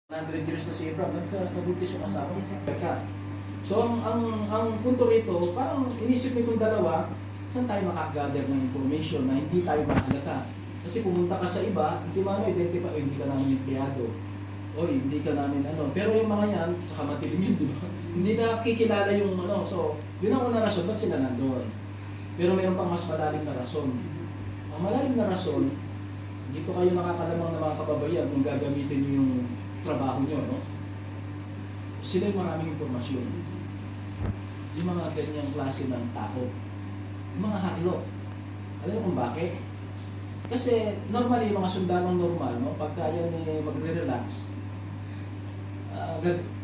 100 years na si Abraham, nagkabuntis yung asawa. So, ang punto rito, parang inisip nitong dalawa, saan tayo makakagather ng information na hindi tayo mahalata? Kasi pumunta ka sa iba, hindi mo identify, o hindi ka namin empleyado, o hindi ka namin ano. Pero yung mga yan, saka matilim yun, di ba? Hindi na kikilala yung ano. So, yun ang unang rason, ba't sila nandun? Pero mayroon pang mas malalim na rason. Ang malalim na rason, dito kayo nakakalamang ng mga kababayan kung gagamitin nyo yung trabaho nyo, no? Sila yung maraming impormasyon. Yung mga ganyang klase ng tao. Yung mga harlot. Alam mo kung bakit? Kasi normally, yung mga sundalong normal, no? Pagka yan magre-relax,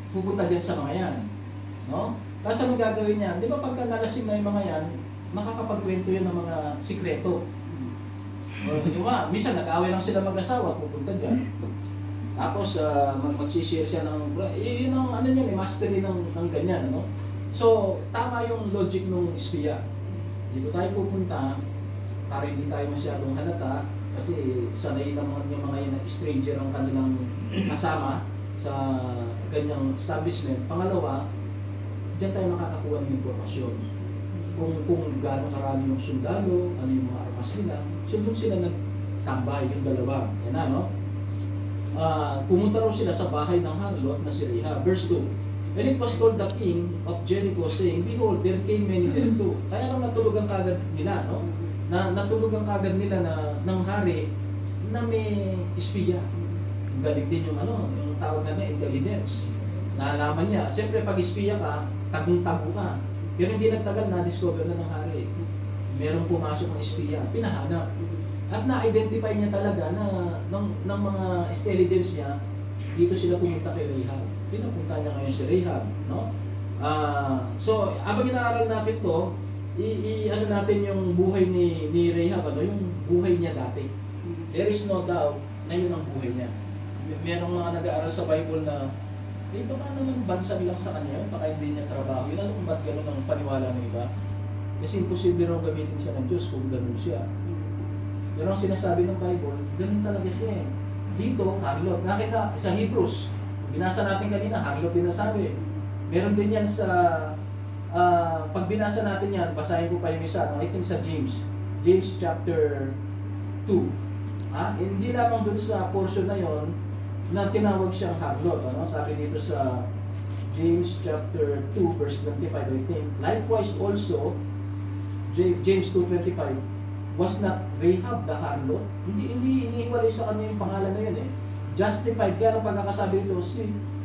pupunta din sa mga yan. No? Tapos anong gagawin niya? Di ba pagka nalasing na yung mga yan, makakapagkwento yan ng mga sikreto. Yung minsan nag-away lang sila mag-asawa, pupunta dyan. Tapos mag-share siya ng, yun ang ano niya, may mastery ng ganyan, ano? So, tama yung logic ng espiya. Dito tayo pupunta, para hindi tayo masyadong halata, kasi sanay naman yung mga yun, stranger ang kanilang kasama sa ganyang establishment. Pangalawa, dyan tayo makakakuha ng impormasyon. Kung gaano karami yung sundalo, ano yung mga armas nila, so doon sila nagtambay, yung dalawa. Yan na, no? Pumunta raw sila sa bahay ng harlot na si Rahab. Verse 2, "And it was told the king of Jericho, saying, Behold, there came many there too." Kaya lang natulugan kagad nila, no? Natulugan kagad nila ng hari na may espiya. Galing din yung yung tawag na intelligence. Nalaman niya. Siyempre, pag espiya ka, tagong-tago ka. Pero hindi nagtagal, na-discover na ng hari. Merong pumasok ng espiya, pinahanap. At na-identify niya talaga na ng mga intelligence niya, dito sila pumunta kay Rahab. Pinapunta niya ngayon si Rahab, no? So, abang inaaral natin to, ano natin yung buhay ni Rahab, yung buhay niya dati. There is no doubt na yun ang buhay niya. Merong mga nag-aaral sa Bible na, baka naman bansag lang sa kanya, baka hindi niya trabaho. Yun, alam kung ba't gano'n ang paniwala ng iba? Kasi imposible raw gamitin siya ng Diyos kung gano'n siya. Pero ang sinasabi ng Bible, gano'n talaga siya. Dito, harlot. Nakita sa Hebrews, binasa natin kanina, harlot din nasabi. Meron din yan sa, pag binasa natin yan, basahin ko pa yung isa, I think sa James. James chapter 2. Hindi lamang dun sa portion na yon na tinawag siyang harlot. Sabi dito sa James chapter 2 verse 25, I think. Likewise also, James 2:25, was not Rahab the harlot? Hindi iniwalay sa kanya yung pangalan na yun eh. Justified, kaya ang pagkakasabi dito,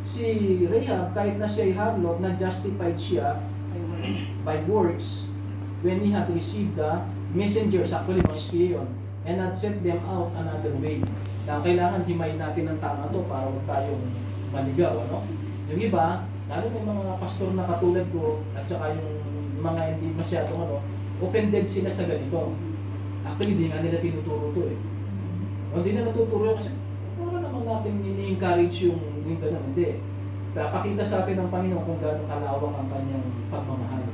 si Rahab, kahit na siya ay harlot, na-justified siya by works when he had received the messengers, actually mga espiya yun, and had sent them out another way. Na kailangan himayin natin ng tama to para huwag tayong maligaw, ano? Yung iba, lalo may mga pastor na katulad ko, at saka yung mga hindi masyadong offended sila sa ganito. Actually, hindi nga nila tinuturo to eh. O hindi na natuturo kasi wala naman natin ini-encourage yung gano'n. Hindi. Pakita sa atin ng Panginoon kung gaano kalawak ang kanyang pagmamahal.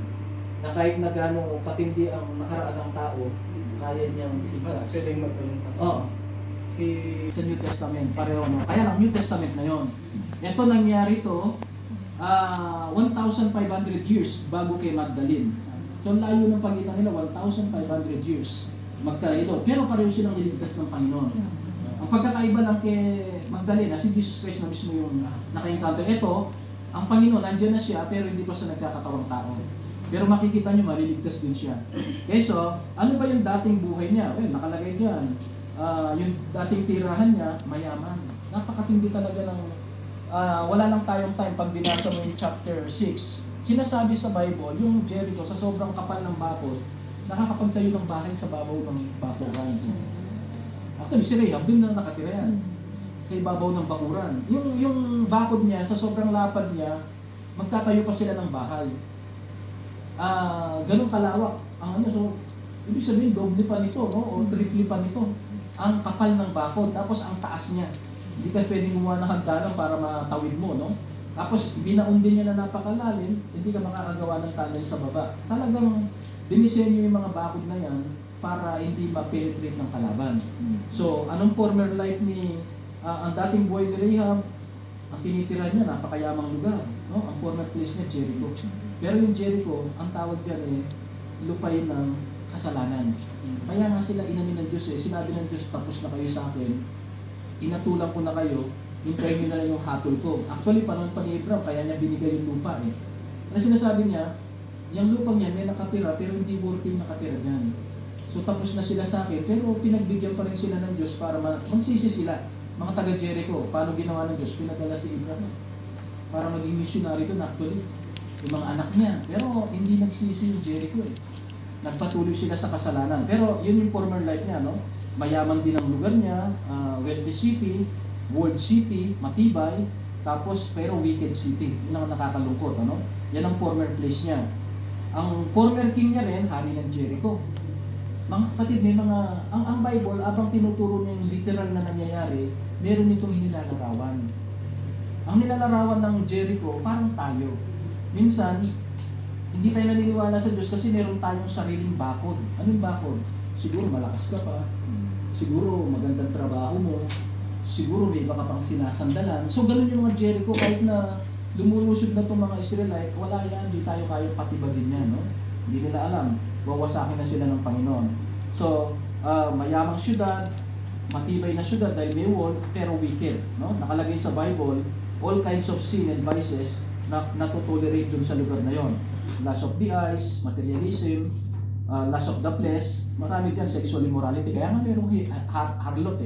Na kahit na gaano katindi ang nakaraan ng tao, kaya niyang iligtas. Pwedeng magtanong pa sa New Testament, pareho no. Kaya lang, New Testament na yon. Ito nangyari to 1,500 years bago kay Magdalene. So, ang layo ng pagitan nila, 1,500 years magkailo. Pero pareho silang niligtas ng Panginoon. Ang pagkakaiba lang kay Magdalena, si Jesus Christ na mismo yung naka-encounter. Ito, ang Panginoon, nandiyan na siya, pero hindi pa siya nagkakatawang tao. Pero makikita nyo, maliligtas din siya. Okay, so, ano ba yung dating buhay niya? Well, nakalagay dyan. Yung dating tirahan niya, mayaman. Napakatindi talaga ng wala lang tayong time pag binasa mo yung chapter 6. Sinasabi sa Bible, yung Jericho sa sobrang kapal ng bakod, nakakapagtayo ng bahay sa babaw ng bakuran. Actually, si Rahab, doon na nakatira yan. Sa ibabaw ng bakuran. Yung bakod niya, sa sobrang lapad niya, magtatayo pa sila ng bahay. Ganun kalawak. So, ibig sabihin, doble pa nito, no? O triple pa nito. Ang kapal ng bakod, tapos ang taas niya. Hindi ka pwedeng gumawa ng hagdanan para matawid mo, no? Tapos, binaon din niya na napakalalim, hindi ka makakagawa ng tunnel sa baba. Talagang, dinisenyo yung mga bakod na yan para hindi ma-penetrate ng kalaban. So, anong former life ni ang dating buhay ni Rahab, ang tinitira niya, napakayamang lugar. No? Ang former place niya, Jericho. Pero yung Jericho, ang tawag dyan lupain ng kasalanan. Kaya nga sila inamin ng Diyos Sinabi ng Diyos, tapos na kayo sa akin, inatulang ko na kayo, hintayin nyo na lang yung hatol ko. Actually, panahon pa ni Abraham, kaya niya binigay yung lupa Ano sinasabi niya, yung lupang yan may nakatira, pero hindi working nakatira dyan. So tapos na sila sa akin, pero pinagbigyan pa rin sila ng Diyos para magsisi sila. Mga taga Jericho, paano ginawa ng Diyos? Pinadala si Abraham para maging missionary doon actually. Yung mga anak niya. Pero hindi nagsisi yung Jericho Nagpatuloy sila sa kasalanan. Pero yun yung former life niya, no? Mayaman din ang lugar niya, wealthy city, world city, matibay, tapos pero wicked city. Yun ang nakakalungkot, ano? Yan ang former place niya. Ang former king niya rin, hari ng Jericho. Mga kapatid, may mga, ang Bible, abang tinuturo niya yung literal na nangyayari, meron itong nilalarawan. Ang nilalarawan ng Jericho, parang tayo. Minsan, hindi tayo naniniwala sa Diyos kasi meron tayong sariling bakod. Anong bakod? Siguro malakas ka pa. Siguro magandang trabaho mo. Siguro may iba ka pang sinasandalan. So ganun yung mga Jericho, kahit na lumulusog na itong mga Israelite, wala yan, hindi tayo kaya patibagin yan. No? Hindi nila alam. Wawasakin na sila ng Panginoon. So, mayamang syudad, matibay na syudad dahil may wall, pero wicked. No? Nakalagay sa Bible, all kinds of sin and vices na natutolerate dun sa lugar na yon. Lust of the eyes, materialism, lust of the flesh, marami dyan, sexual immorality. Kaya nga merong harlot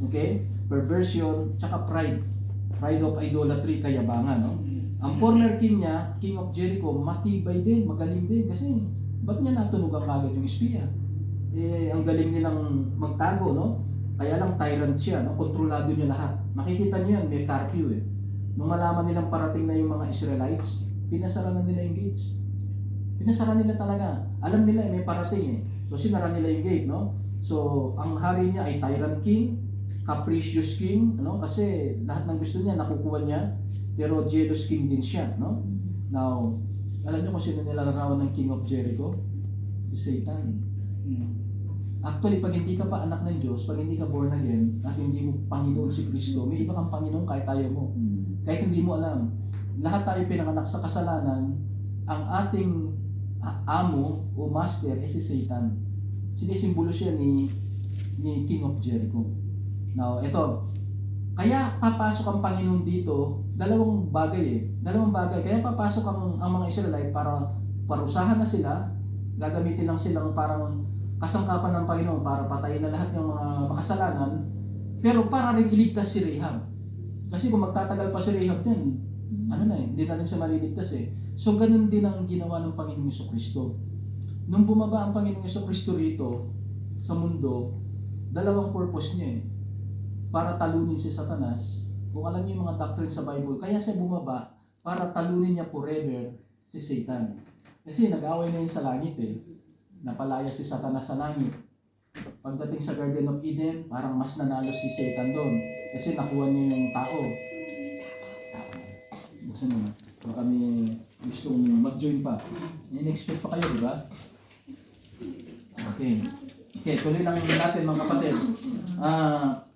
Okay? Perversion, tsaka pride. Pride of idolatry, kayabangan. No? Ang former king niya, King of Jericho, matibay din, magaling din. Kasi, ba't niya natunugan kagad yung espiya? Ang galing nilang magtago, no? Kaya lang tyrant siya, no? Kontrolado niya lahat. Makikita niyo yan, may curfew Nung malaman nilang parating na yung mga Israelites, pinasara na nila yung gates. Pinasara nila talaga. Alam nila may parating So sinara nila yung gate, no? So ang hari niya ay tyrant king, capricious king, ano? Kasi lahat ng gusto niya nakukuha niya, pero jealous king din siya, no? Now, alam niyo kung sino nilalarawan ng King of Jericho? Si Satan. Actually, pag hindi ka pa anak ng Diyos, pag hindi ka born again, at hindi mo Panginoon si Kristo, may iba kang Panginoon kahit tayo mo. Kahit hindi mo alam. Lahat tayo pinanganak sa kasalanan, ang ating amo o master ay si Satan. Sinisimbolo siya ni King of Jericho. Now, ito. Kaya papasok ang Panginoon dito, dalawang bagay Dalawang bagay. Kaya papasok ang mga Israelite para parusahan na sila, gagamitin lang silang parang kasangkapan ng Panginoon para patayin na lahat ng mga makasalanan, pero para rin iligtas si Rahab. Kasi kung magtatagal pa si Rahab yan, hindi na rin siya maliligtas So ganun din ang ginawa ng Panginoong Jesucristo. Nung bumaba ang Panginoong Jesucristo rito sa mundo, dalawang purpose niya para talunin si Satanas. Kung alam niyo yung mga doctrine sa Bible, kaya siya bumaba para talunin niya forever si Satan. Kasi nag-away na yun sa langit Napalaya si Satanas sa langit. Pagdating sa Garden of Eden, parang mas nanalo si Satan doon. Kasi nakuha niya yung tao. Buksan mo na. Baka kami gustong mag-join pa. In-expect pa kayo, di ba? Okay. Okay, tuloy lang natin mga kapatid.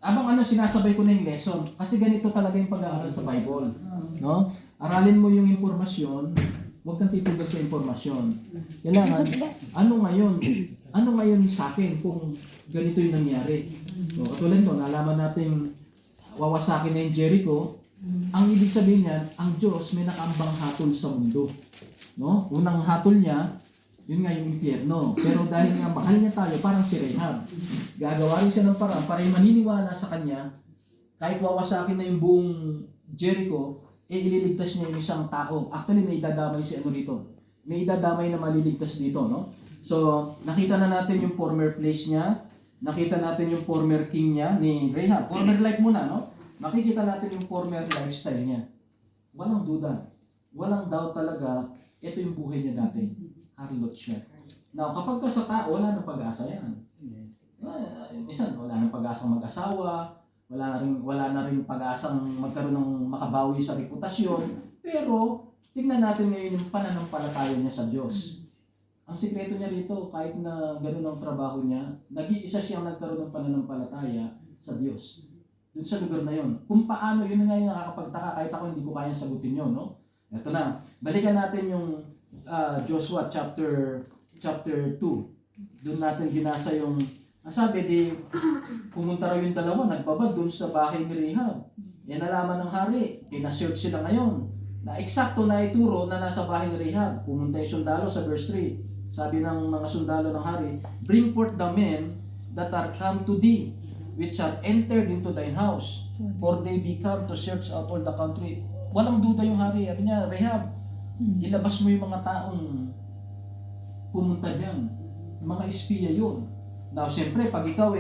Abang sinasabay ko na yung lesson. Kasi ganito talaga yung pag-aaral sa Bible. No? Aralin mo yung impormasyon, huwag kang titigil sa impormasyon. Kailangan, ano ngayon sa akin kung ganito yung nangyari. So, katulad ko, nalaman natin wawasakin na yung Jericho. Ang ibig sabihin niyan, ang Diyos may nakambang hatol sa mundo. No? Unang hatol niya, yun nga yung impyerno. Pero dahil nga mahal niya tayo, parang si Rahab. Gagawa rin siya ng parang para maniniwala sa kanya, kahit wawasakin na yung buong Jericho, ililigtas niya yung isang tao. Actually, may idadamay si rito. May idadamay na maliligtas dito, no? So, nakita na natin yung former place niya, nakita natin yung former king niya ni Rahab. Former life muna, no? Makikita natin yung former lifestyle niya. Walang duda. Walang doubt talaga, ito yung buhay niya dati. Harlot siya. Now, kapag ka sa tao, wala nang pag-asa yan. Minsan, wala nang pag-asang mag-asawa, wala na rin pag-asang magkaroon ng makabawi sa reputasyon. Pero, tingnan natin ngayon yung pananampalataya niya sa Diyos. Ang sikreto niya rito, kahit na gano'n ang trabaho niya, nag-iisa siyang nagkaroon ng pananampalataya sa Diyos. dun sa lugar na yon. Kung paano, yun nga yung nakakapagtaka, kahit ako hindi ko kayang sagutin yun, no? Ito na, balikan natin yung Joshua chapter 2. Doon natin ginasa yung, ang sabi, di pumunta raw yung dalawa, nagbabad doon sa bahay ni Rahab. Yan nalaman ng hari, pinasearch sila ngayon. Na eksakto na ituro na nasa bahay ni Rahab. Pumunta yung sundalo sa verse 3. Sabi ng mga sundalo ng hari, bring forth the men that are come to thee, which are entered into thine house, for they be come to search out all the country. Walang duda yung hari. Sabi niya, Rahab, ilabas mo yung mga taong pumunta dyan. Mga espiya yun. Now, siyempre, pag ikaw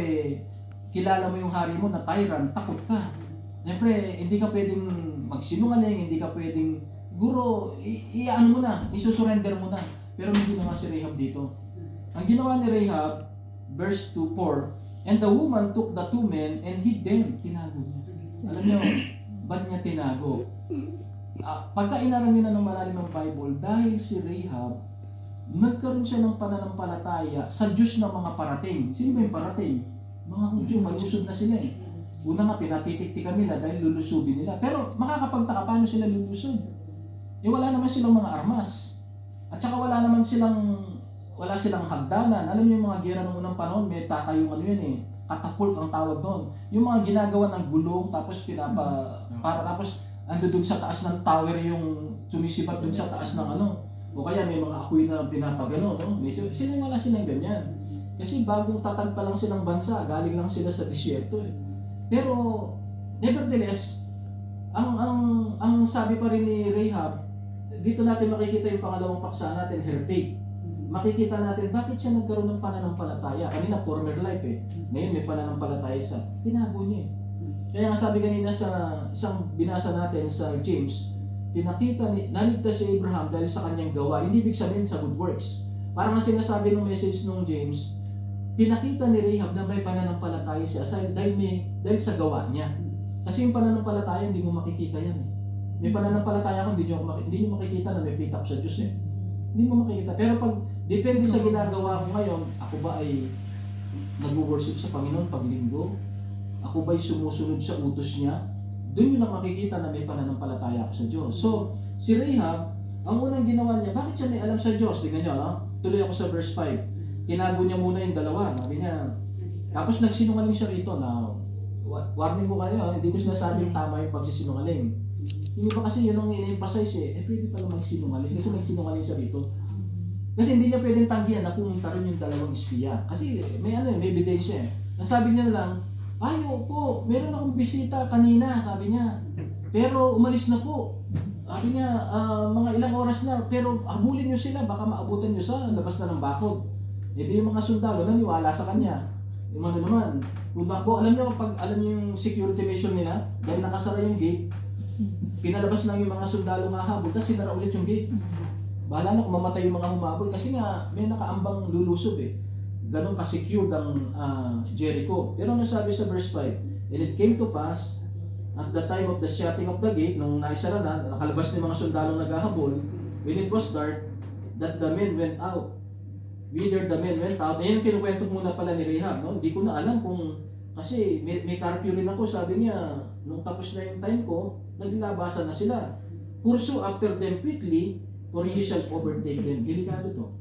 kilala mo yung hari mo na tyrant, takot ka. Siyempre, hindi ka pwedeng magsinungaling, hindi ka pwedeng, siguro, ano mo na, isusurrender mo na. Pero hindi na nga si Rahab dito. Ang ginawa ni Rahab, verse 2:4, and the woman took the two men and hid them. Tinago niya. Alam niyo, ba't niya tinago? Pagka inaral niyo na ng malalim ng Bible, dahil si Rahab, nagkaroon siya ng pananampalataya sa Diyos ng mga parating. Sino ba yung parating? Mga Hudyo, magsusod na sila eh. Una nga, pinatitiktikan nila dahil lulusubin nila. Pero makakapagtaka, paano sila lulusub? Wala naman silang mga armas. At saka wala silang hagdanan. Alam niyo yung mga gera ng unang panahon, may tatayong catapult ang tawag doon. Yung mga ginagawa ng gulong, tapos tapos ando doon sa taas ng tower yung sumisipat doon sa taas ng o kaya may mga apoy na pinapagano, no? Sino wala silang ganyan? Kasi bagong tatag pa lang silang bansa, galing lang sila sa disyerto eh. Pero nevertheless, ang sabi pa rin ni Rahab, dito natin makikita yung pangalawang paksa natin, her faith. Makikita natin bakit siya nagkaroon ng pananampalataya. Kanina former life eh. Ngayon may pananampalataya sa tinago niya eh. Kaya nga sabi kanina sa isang binasa natin sa James, naligtas si Abraham dahil sa kanyang gawa. Hindi ibig sabihin sa good works. Parang nga sinasabi ng message nung James, pinakita ni Rahab na may pananampalataya siya dahil sa gawa niya. Kasi yung pananampalataya, hindi mo makikita yan eh. May pananampalataya ko, hindi nyo makikita na may pitak sa Diyos eh. Hindi mo makikita. Pero pag depende sa ginagawa ko ngayon, ako ba ay nag-worship sa Panginoon pag linggo? Ako ba ay sumusunod sa utos niya? Doon nyo lang makikita na may pananampalataya ako sa Diyos. So, si Rahab, ang unang ginawa niya, bakit siya may alam sa Diyos? Tingnan nyo, no? Tuloy ako sa verse 5. Tinago niya muna yung dalawa. Sabi niya, tapos nagsinungaling siya rito na, warning ko kayo, hindi ko sinasabing tama yung pagsisinungaling. Hindi pa kasi yun ang in-emphasize eh. Pwede pala magsinungaling kasi nagsinungaling siya rito. Kasi hindi niya pwedeng tanggihan na pumunta rin yung dalawang espiya. Kasi may ebidensya eh. Nasabi niya lang, ay, opo, meron akong bisita kanina, sabi niya. Pero umalis na po. Sabi niya, mga ilang oras na, pero habulin niyo sila, baka maabutan niyo sa labas na ng bakod. Di yung mga sundalo naniwala sa kanya. Yung naman, alam niyo, pag alam niyo yung security mission nila, dahil nakasara yung gate, pinalabas lang yung mga sundalo mahabol, tapos sinara ulit yung gate. Bahala na kung mamatay yung mga humabol, kasi nga, may nakaambang lulusob eh. Ganon ka-secured ang Jericho. Pero ano sabi sa verse 5? And it came to pass, at the time of the shutting of the gate, nung naisara na, nakalabas ng mga sundalong naghahabol, when it was dark, that the men went out. Whither the men went out. Ayan yung kinukwento muna pala ni Rahab. No? Hindi ko na alam kung, kasi may curfew rin ako, sabi niya, nung tapos na yung time ko, naglabasan na sila. Pursue after them quickly, for ye shall overtake them. Delikado to.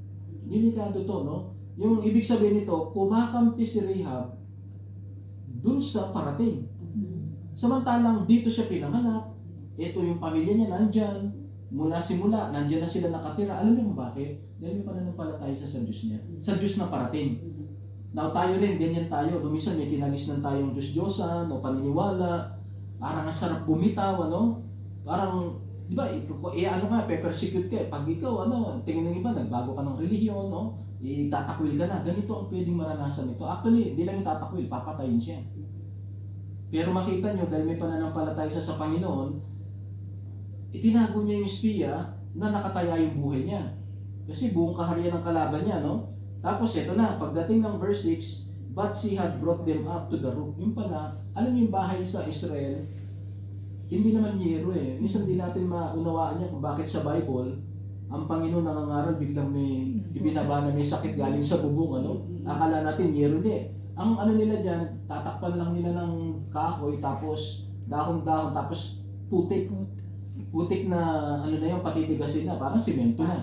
Delikado to, no? Yung ibig sabihin nito, kumakampi si Rahab dun sa parating. Samantalang dito siya pinanganak, ito yung pamilya niya nandyan, mula simula, nandyan na sila nakatira. Alam niyo kung bakit? Dahil may pananampalataya sa Diyos niya. Sa Diyos na parating. Now tayo rin, ganyan tayo. Minsan may kinagisnan tayong Diyos-Diyosan o paniniwala. Parang ang sarap bumitaw, ano? Parang, di ba, pe-persecute ka. Pag ikaw, tingin ng iba, nagbago ka ng relihiyon, no? Itatakwil ka na. Ganito ang pwedeng maranasan nito. Actually, hindi lang yung tatakwil, papatayin siya. Pero makita nyo, dahil may pananampalataya siya sa Panginoon, itinago niya yung espiya na nakataya yung buhay niya. Kasi buong kaharian ng kalaban niya, no? Tapos ito na, pagdating ng verse 6, but she had brought them up to the roof. Yung pala, alam niyo yung bahay sa Israel, hindi naman yero eh. Minsan hindi natin maunawaan niya kung bakit sa Bible, ang Panginoon nangangaral biglang may ibinaba na may sakit galing sa bubong, ano? Akala natin yero niya eh. Ang ano nila dyan, tatakpan lang nila ng kahoy, tapos dahon-dahon, tapos putik. Putik na ano na yun, patitigasin na, parang simento na.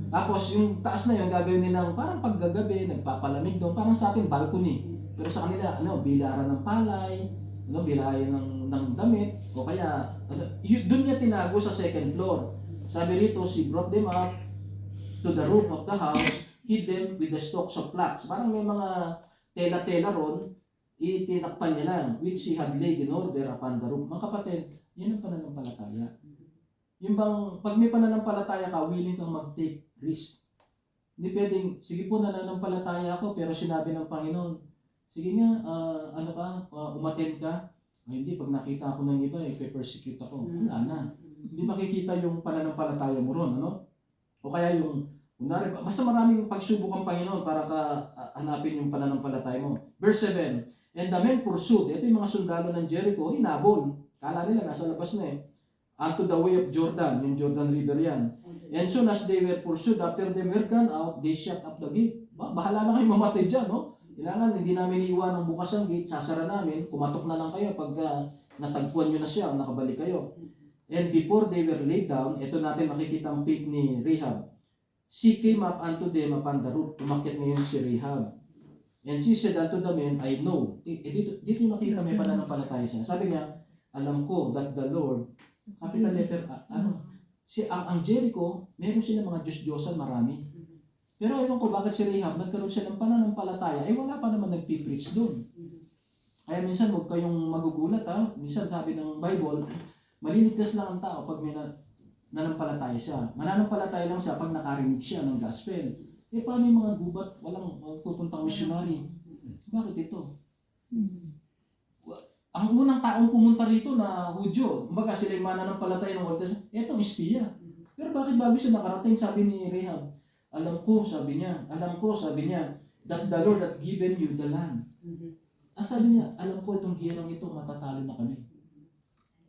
Tapos yung taas na yun, gagawin nilang parang paggagabi, nagpapalamig doon, parang sa atin, balcony. Pero sa kanila, bilaran ng palay, bilayan ng damit, o kaya, doon niya tinago sa second floor. Sabi rito, she brought them up to the roof of the house, hid them with the stalks of flax. Parang may mga tela-tela ron, itinakpan niya lang, which she had laid in order upon the roof. Mga kapatid, yan ang pananampalataya. Yung bang, pag may pananampalataya ka, willing kang mag-take risk. Hindi pwedeng, sige po nananampalataya ako, pero sinabi ng Panginoon, sige nga, umattend ka. Ay, hindi, pag nakita ako ng iba, pe-persecute ako. Wala na. Hindi makikita yung pananampalataya mo ron, ano? O kaya yung, kunwari, basta maraming pagsubok ang Panginoon para ka hanapin yung pananampalataya mo. Verse 7, and the men pursued. Ito yung mga sundalo ng Jericho, hinabol. Kala nila, nasa labas na unto the way of Jordan, yung Jordan River yan. And soon as they were pursued, after they were gone out, they shut up the gate. Bahala na kayo mamatay dyan, no? Kailangan, hindi namin iiwan ng bukas ang gate, sasara namin, kumatok na lang kayo pag natagpuan nyo na siya, nakabalik kayo. And before they were laid down, ito natin makikita ang faith ni Rahab. She came up unto them upon the roof. Umakyat ngayon si Rahab. And she said unto the men, I know. Dito yung makikita may pananampalataya siya. Sabi niya, alam ko that the Lord, capital letter, ang Jericho, meron sila mga Diyos-Diyosan marami. Pero ewan ko bakit si Rahab, nagkaroon siya ng pananampalataya, wala pa naman nagpipreach doon. Kaya minsan huwag kayong magugulat ha. Minsan sabi ng Bible, maliligtas lang ang tao pag may nanampalataya siya. Mananampalataya lang siya pag nakarinig siya ng gospel. Paano yung mga gubat, walang pupuntang missionary? Bakit ito? Ang unang taong pumunta rito na Hudyo, kumbaga sila yung mananampalataya ng Old Testament, etong espiya. Pero bakit bago siya nakarating, sabi ni Rahab, alam ko, sabi niya, that the Lord had given you the land. Ang sabi niya, alam ko itong giyerang ito, matatalo na kami.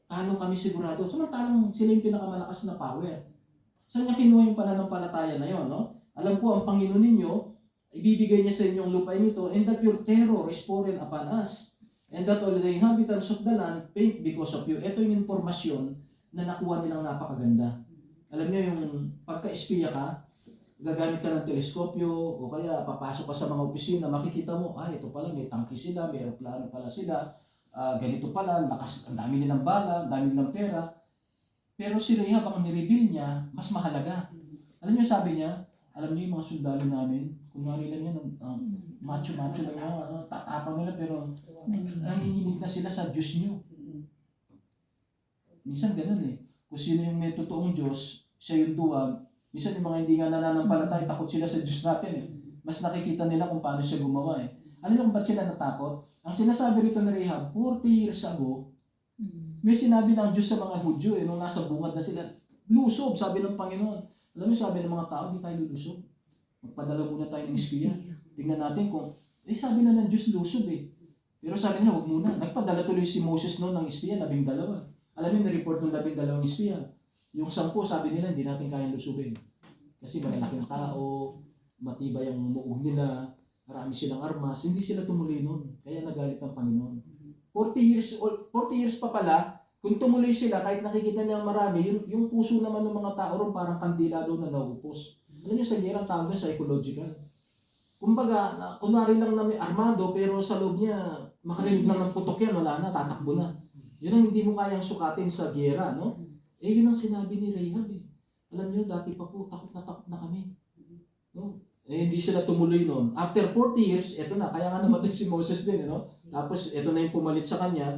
Talo kami sigurado. Samantalang sila yung pinakamalakas na power. Saan niya kinuha yung pananampalataya na yun, no? Alam ko, ang Panginoon ninyo, ibibigay niya sa inyong lupain ito, and that your terror is poured upon us. And that all the inhabitants of the land faint because of you. Ito yung informasyon na nakuha nilang napakaganda. Alam niyo yung pagka-espiya ka, gagamit ka ng teleskopyo o kaya papasok ka sa mga opisina, makikita mo, ito pala may tangke sila, may aeroplano pala sila, ganito pala, lakas, ang dami nilang bala, ang dami nilang pera. Pero si Rahab, ang nireveal niya, mas mahalaga. Alam niyo sabi niya, alam niyo yung mga sundalo namin, kunwari lang yan, macho-macho lang yan, tatapang nila, pero nanginginig na sila sa Diyos niyo. Minsan ganun kung sino yung may totoong Diyos, siya yung duwag. Minsan yung mga hindi nga nananampalataya, takot sila sa Diyos natin Mas nakikita nila kung paano siya gumawa Alam niyo kung ba't sila natakot? Ang sinasabi rito ni Rahab, 40 years ago, may sinabi ng Diyos sa mga Hudyo nung nasa bungad na sila, lusob, sabi ng Panginoon. Alam niyo, sabi ng mga tao, di tayo lulusob. Magpadala muna tayo ng espiya. Tingnan natin kung, sabi na ng Diyos lusob Pero sabi nila, wag muna. Nagpadala tuloy si Moses noon ng espiya, 12. Alam niyo, na-report ng 12 espiya. Yung 10, sabi nila, hindi natin kayang lusubin. Kasi malalaking tao, matibay ang muog nila, marami silang armas, hindi sila tumuloy noon. Kaya nagalit ang Panginoon. 40 years pa pala, kung tumuloy sila, kahit nakikita nilang marami, yung puso naman ng mga tao ron parang kandila daw na naupos. Alam niyo, sa gerang tawag na psychological. Kumbaga, kunwari lang na may armado, pero sa loob niya, makarinig lang ng putok yan, wala na, tatakbo na. Yun ang hindi mo kayang sukatin sa gera, no? Yun ang sinabi ni Rahab Alam niyo, dati pa po, takot na kami. No? Hindi sila tumuloy noon. After 40 years, eto na, kaya nga namatay si Moses din, no? Tapos, eto na yung pumalit sa kanya.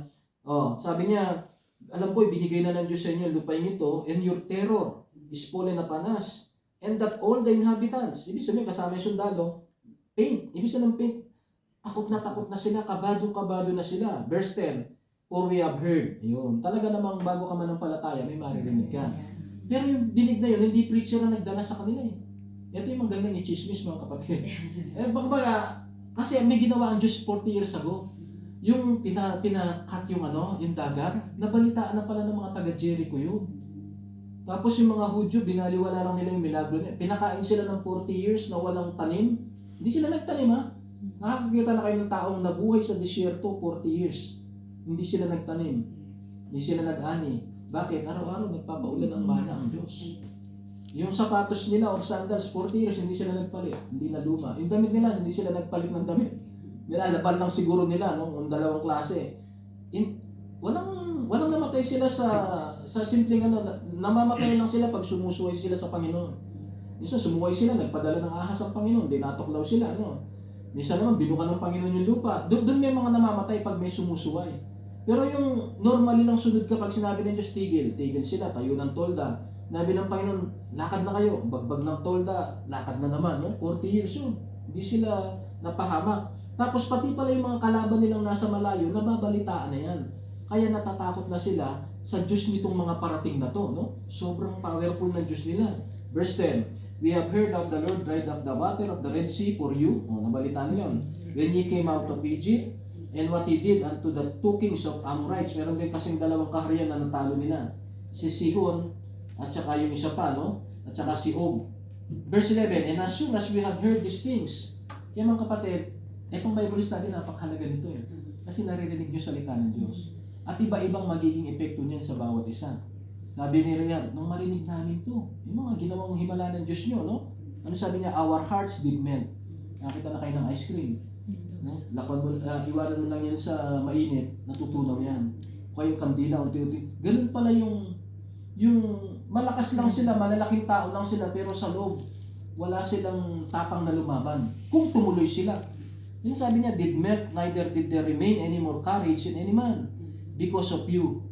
Sabi niya, alam ko, ibinigay na ng Diyos sa inyo, lupain ito, and your terror is fallen upon us. And that all the inhabitants, ibig sabihin, kasama yung sundalo, paint. Ibig sabihin ng paint, takot na sila, kabado na sila. Verse 10, for we have heard. Ayun, talaga namang bago ka manampalataya, may maririnig ka. Pero yung dinig na yun, hindi preacher na nagdala sa kanila Ito yung magaling ni chismis, mga kapatid. Baga, kasi may ginawa ang Diyos 40 years ago. Yung pinakat yung dagat, nabalitaan na pala ng mga taga-Jericho yun. Tapos yung mga Hudyo, binaliwala lang nila yung milagro niya. Pinakain sila ng 40 years na walang tanim. Hindi sila nagtanim Nakakakita na kayo ng taong nabuhay sa disyerto 40 years. Hindi sila nagtanim. Hindi sila nag-ani. Bakit? Araw-araw nagpapaulan ng mana ang Diyos. Yung sapatos nila or sandals, 40 years, hindi sila nagpalit. Hindi na luma. Yung damit nila, hindi sila nagpalit ng damit. Nilalaban lang siguro nila, no? Yung dalawang klase. Walang namatay sila sa simpleng namamatay lang sila pag sumusuway sila sa Panginoon. Minsan sumuway sila, nagpadala ng ahas ang Panginoon, dinatoklaw sila, no? Minsan naman, binuka ng Panginoon yung lupa. Doon may mga namamatay pag may sumusuway. Pero yung normally lang sunod kapag sinabi ng Diyos, tigil sila, tayo ng tolda. Nabi ng Panginoon, lakad na kayo, bagbag ng tolda, lakad na naman, no? 40 years yun. Hindi sila napahamak. Tapos pati pala yung mga kalaban nilang nasa malayo, nababalitaan na yan. Kaya natatakot na sila sa Diyos nitong mga parating na to, no? Sobrang powerful na Diyos nila. Verse 10, we have heard of the Lord dried up the water of the Red Sea for you. O, nabalitaan nyo yun. When ye came out of Egypt, and what he did unto the two kings of Amorites. Meron din kasing dalawang kaharian na natalo nila. Si Sihon, at saka yung isa pa, no? At saka si Og. Verse 11, and as soon as we had heard these things, kaya mga kapatid, itong Bible study, napakahalaga nito eh. Kasi naririnig nyo salita ng Diyos. At iba-ibang magiging epekto niyan sa bawat isa. Sabi ni Rehab, nung marinig namin to, yung mga ginawang himala ng Diyos nyo, no? Ano sabi niya? Our hearts did melt. Nakita na kayo ng ice cream. No? Iwanan mo lang yan sa mainit, natutunaw yan. Kaya yung kandila, unti-unti. Ganun pala yung malakas lang sila, malalaking tao lang sila, pero sa loob, wala silang tapang na lumaban. Kung tumuloy sila. Yung sabi niya, did melt, neither did there remain any more courage in any man, because of you.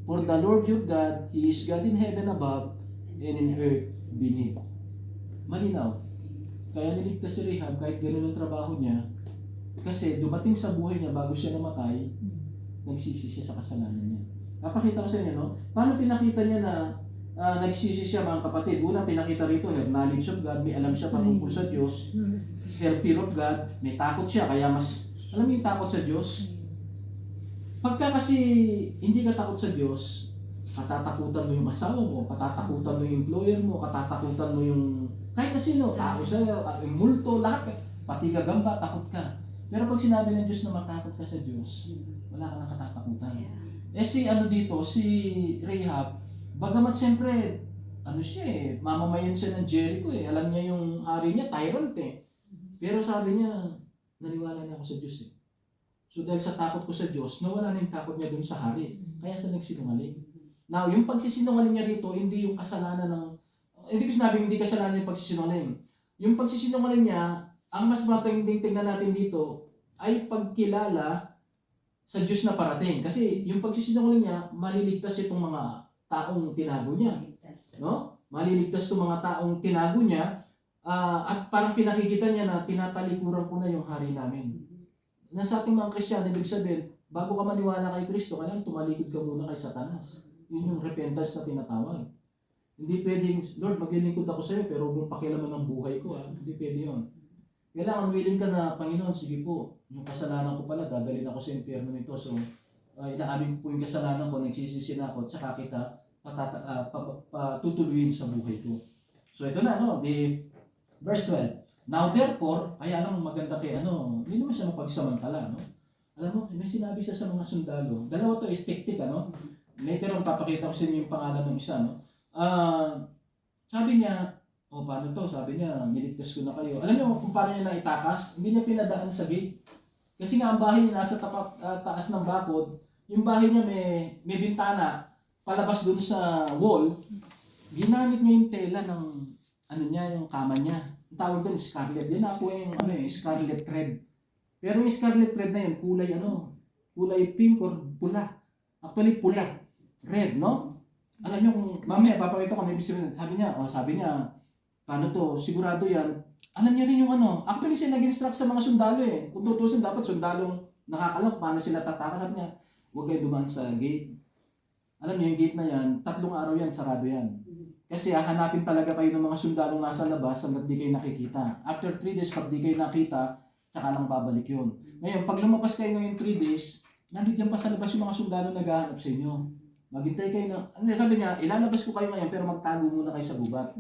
For the Lord your God, He is God in heaven above, and in earth beneath. Malinaw. Kaya niligtas si Rehab, kahit gano'n ang trabaho niya, kasi dumating sa buhay niya bago siya namatay, nagsisi siya sa kasalanan niya. Napakita ko sa inyo, no? Paano pinakita niya na nagsisi siya, mga kapatid? Una, pinakita rito, her knowledge of God, may alam siya patungkol sa Diyos. Her fear of God, may takot siya, kaya mas, alam mo yung takot sa Diyos? Pagka kasi hindi ka takot sa Diyos, katatakutan mo yung asawa mo, katatakutan mo yung employer mo, katatakutan mo yung kahit na sino, tao sa'yo, yung multo, lahat, pati gagamba, takot ka. Pero pag sinabi ng Diyos na matakot ka sa Diyos, wala ka nang katatakutan. Si Rehab, bagamat siyempre, mamamayan siya ng Jericho eh. Alam niya yung hari niya, tyrant eh. Pero sabi niya, naniwala niya ako sa Diyos eh. So dahil sa takot ko sa Diyos, nawala na yung takot niya dun sa hari. Kaya siya nagsinungaling. Now, yung pagsisinungaling niya rito, hindi yung kasalanan ng... Hindi ko sinabing hindi kasalanan yung pagsisinungaling. Yung pagsisinungaling niya, ang mas matinding tingnan natin dito, ay pagkilala sa Diyos na parating. Kasi yung pagsisinungaling niya, maliligtas itong mga taong tinago niya. No? Maliligtas itong mga taong tinago niya, at parang pinakikita niya na tinatalikuran ko na yung hari namin. Sa ating mga Kristiyano, ibig sabihin, bago ka maniwala kay Kristo, kailangan tumalikod ka muna kay Satanas. Yun yung repentance na tinatawag. Hindi pwedeng, Lord, maglilingkod ako sa iyo, pero huwag mong pakialaman ng buhay ko. Hindi pwede yun. Kailangan willing ka na, Panginoon, sige po, yung kasalanan ko pala, dadalhin ako sa impyerno nito. So, inaamin po yung kasalanan ko, nagsisisi na ako, tsaka kita patutuluyin sa buhay ko. So, ito na, no? Verse 12. Now therefore, ay alam mo maganda kay hindi naman siya mapagsamantala, no? Alam mo, may sinabi siya sa mga sundalo. Dalawa to is tektik, Later on, papakita ko sa inyo yung pangalan ng isa, no? Sabi niya, paano to? Sabi niya, niligtas ko na kayo. Alam niyo kung paano niya naitakas? Hindi niya pinadaan sa gate. Kasi nga ang bahay niya nasa taas ng bakod, yung bahay niya may bintana, palabas dun sa wall, ginamit niya yung tela ng, yung kama niya. Ang tawag doon, scarlet. Yan ako yung scarlet thread. Pero yung scarlet thread na yun, kulay pink or pula. Actually, pula. Red, no? Alam niyo kung, mamaya, papakita ko na ibig sabihin. Sabi niya, paano to? Sigurado yan. Alam niya rin yung Actually, siya nag-instruct sa mga sundalo eh. Kung tutusin, dapat sundalong nakakalap. Paano sila tatakas? Sabi niya, huwag kayo dumaan sa gate. Alam niyo, yung gate na yan, 3 araw yan, sarado yan. Kasi hahanapin talaga kayo ng mga sundalong nasa labas hanggat di kayo nakikita. After 3 days, pag di kayo nakita, tsaka lang babalik yun. Ngayon, pag lumabas kayo ngayon 3 days, nandiyan pa sa labas yung mga sundalo naghahanap sa inyo. Maghintay kayo na, sabi niya, ilalabas ko kayo ngayon pero magtago muna kayo sa gubat.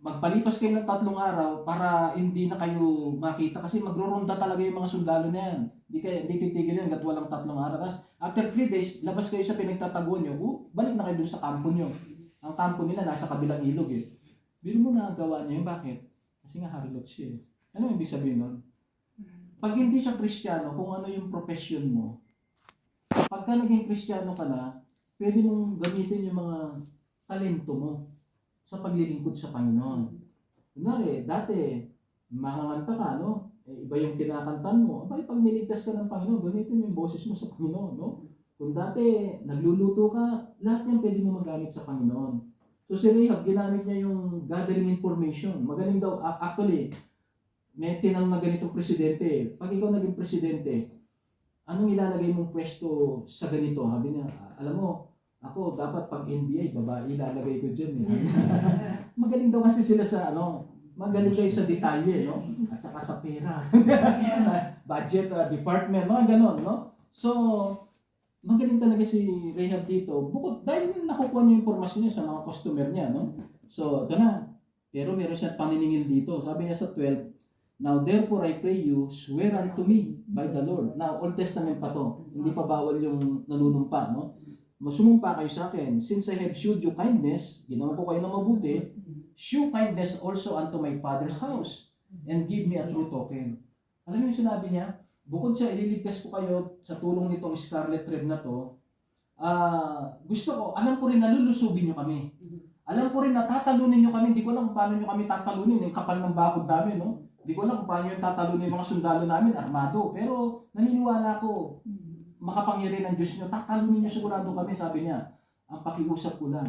magpalipas kayo ng 3 araw para hindi na kayo makita kasi magro-ronda talaga yung mga sundalo na yan. Hindi titigil yan hanggat walang 3 araw. Tapos after 3 days, labas kayo sa pinagtataguan nyo, balik na kayo dun sa kampo nyo. Ang kampo nila nasa kabilang ilog eh. Biro mo na gawa niya yun. Bakit? Kasi nga harlot siya eh. Ano yung ibig sabihin nun? Pag hindi siya Kristiyano, kung ano yung profession mo, pagka naging Kristiyano ka na, pwede mong gamitin yung mga talento mo sa paglilingkod sa Panginoon. Kunwari, dati, manganganta ka, no? Iba yung kinakantan mo. Abay, pag niligtas ka ng Panginoon, gamitin mo yung boses mo sa Panginoon, no? Kung dati, nagluluto ka, lahat yan pwede mo magamit sa Panginoon. So si Rahab, ginamit niya yung gathering information. Magaling daw, actually, may tinanong na ganitong presidente. Pag ikaw naging presidente, anong ilalagay mong pwesto sa ganito? Sabi niya, alam mo, ako, dapat pag NBI, babae ilalagay ko dyan. Eh. Magaling daw kasi sila sa magaling kayo sa detalye, no? At saka sa pera. Budget, department, mga ganon, no? So, magaling talaga si Rahab dito. Bukod, dahil nakukuha niya yung informasyon niya sa mga customer niya, no? So, ito na. Pero meron siyang paniningil dito. Sabi niya sa 12, "Now therefore I pray you, swear unto me by the Lord." Now, Old Testament pa to. Hindi pa bawal yung nanunumpa, no? Masumumpa kayo sa akin, "Since I have shewed you kindness," ginawa ko kayo ng mabuti, "shew kindness also unto my father's house, and give me a true token." Alam mo yung sinabi niya? Bukod sa ililigtas ko kayo sa tulong nitong scarlet thread na to, gusto ko, alam ko rin na lulusubin nyo kami. Alam ko rin na tatalunin nyo kami. Hindi ko alam kung paano nyo kami tatalunin. Yung kapal ng bakod namin, no? Hindi ko alam kung paano yung tatalunin yung mga sundalo namin, armado. Pero naniniwala ko, makapangyarihan ng Diyos nyo, tatalunin nyo sigurado kami, sabi niya. Ang pakiusap ko lang,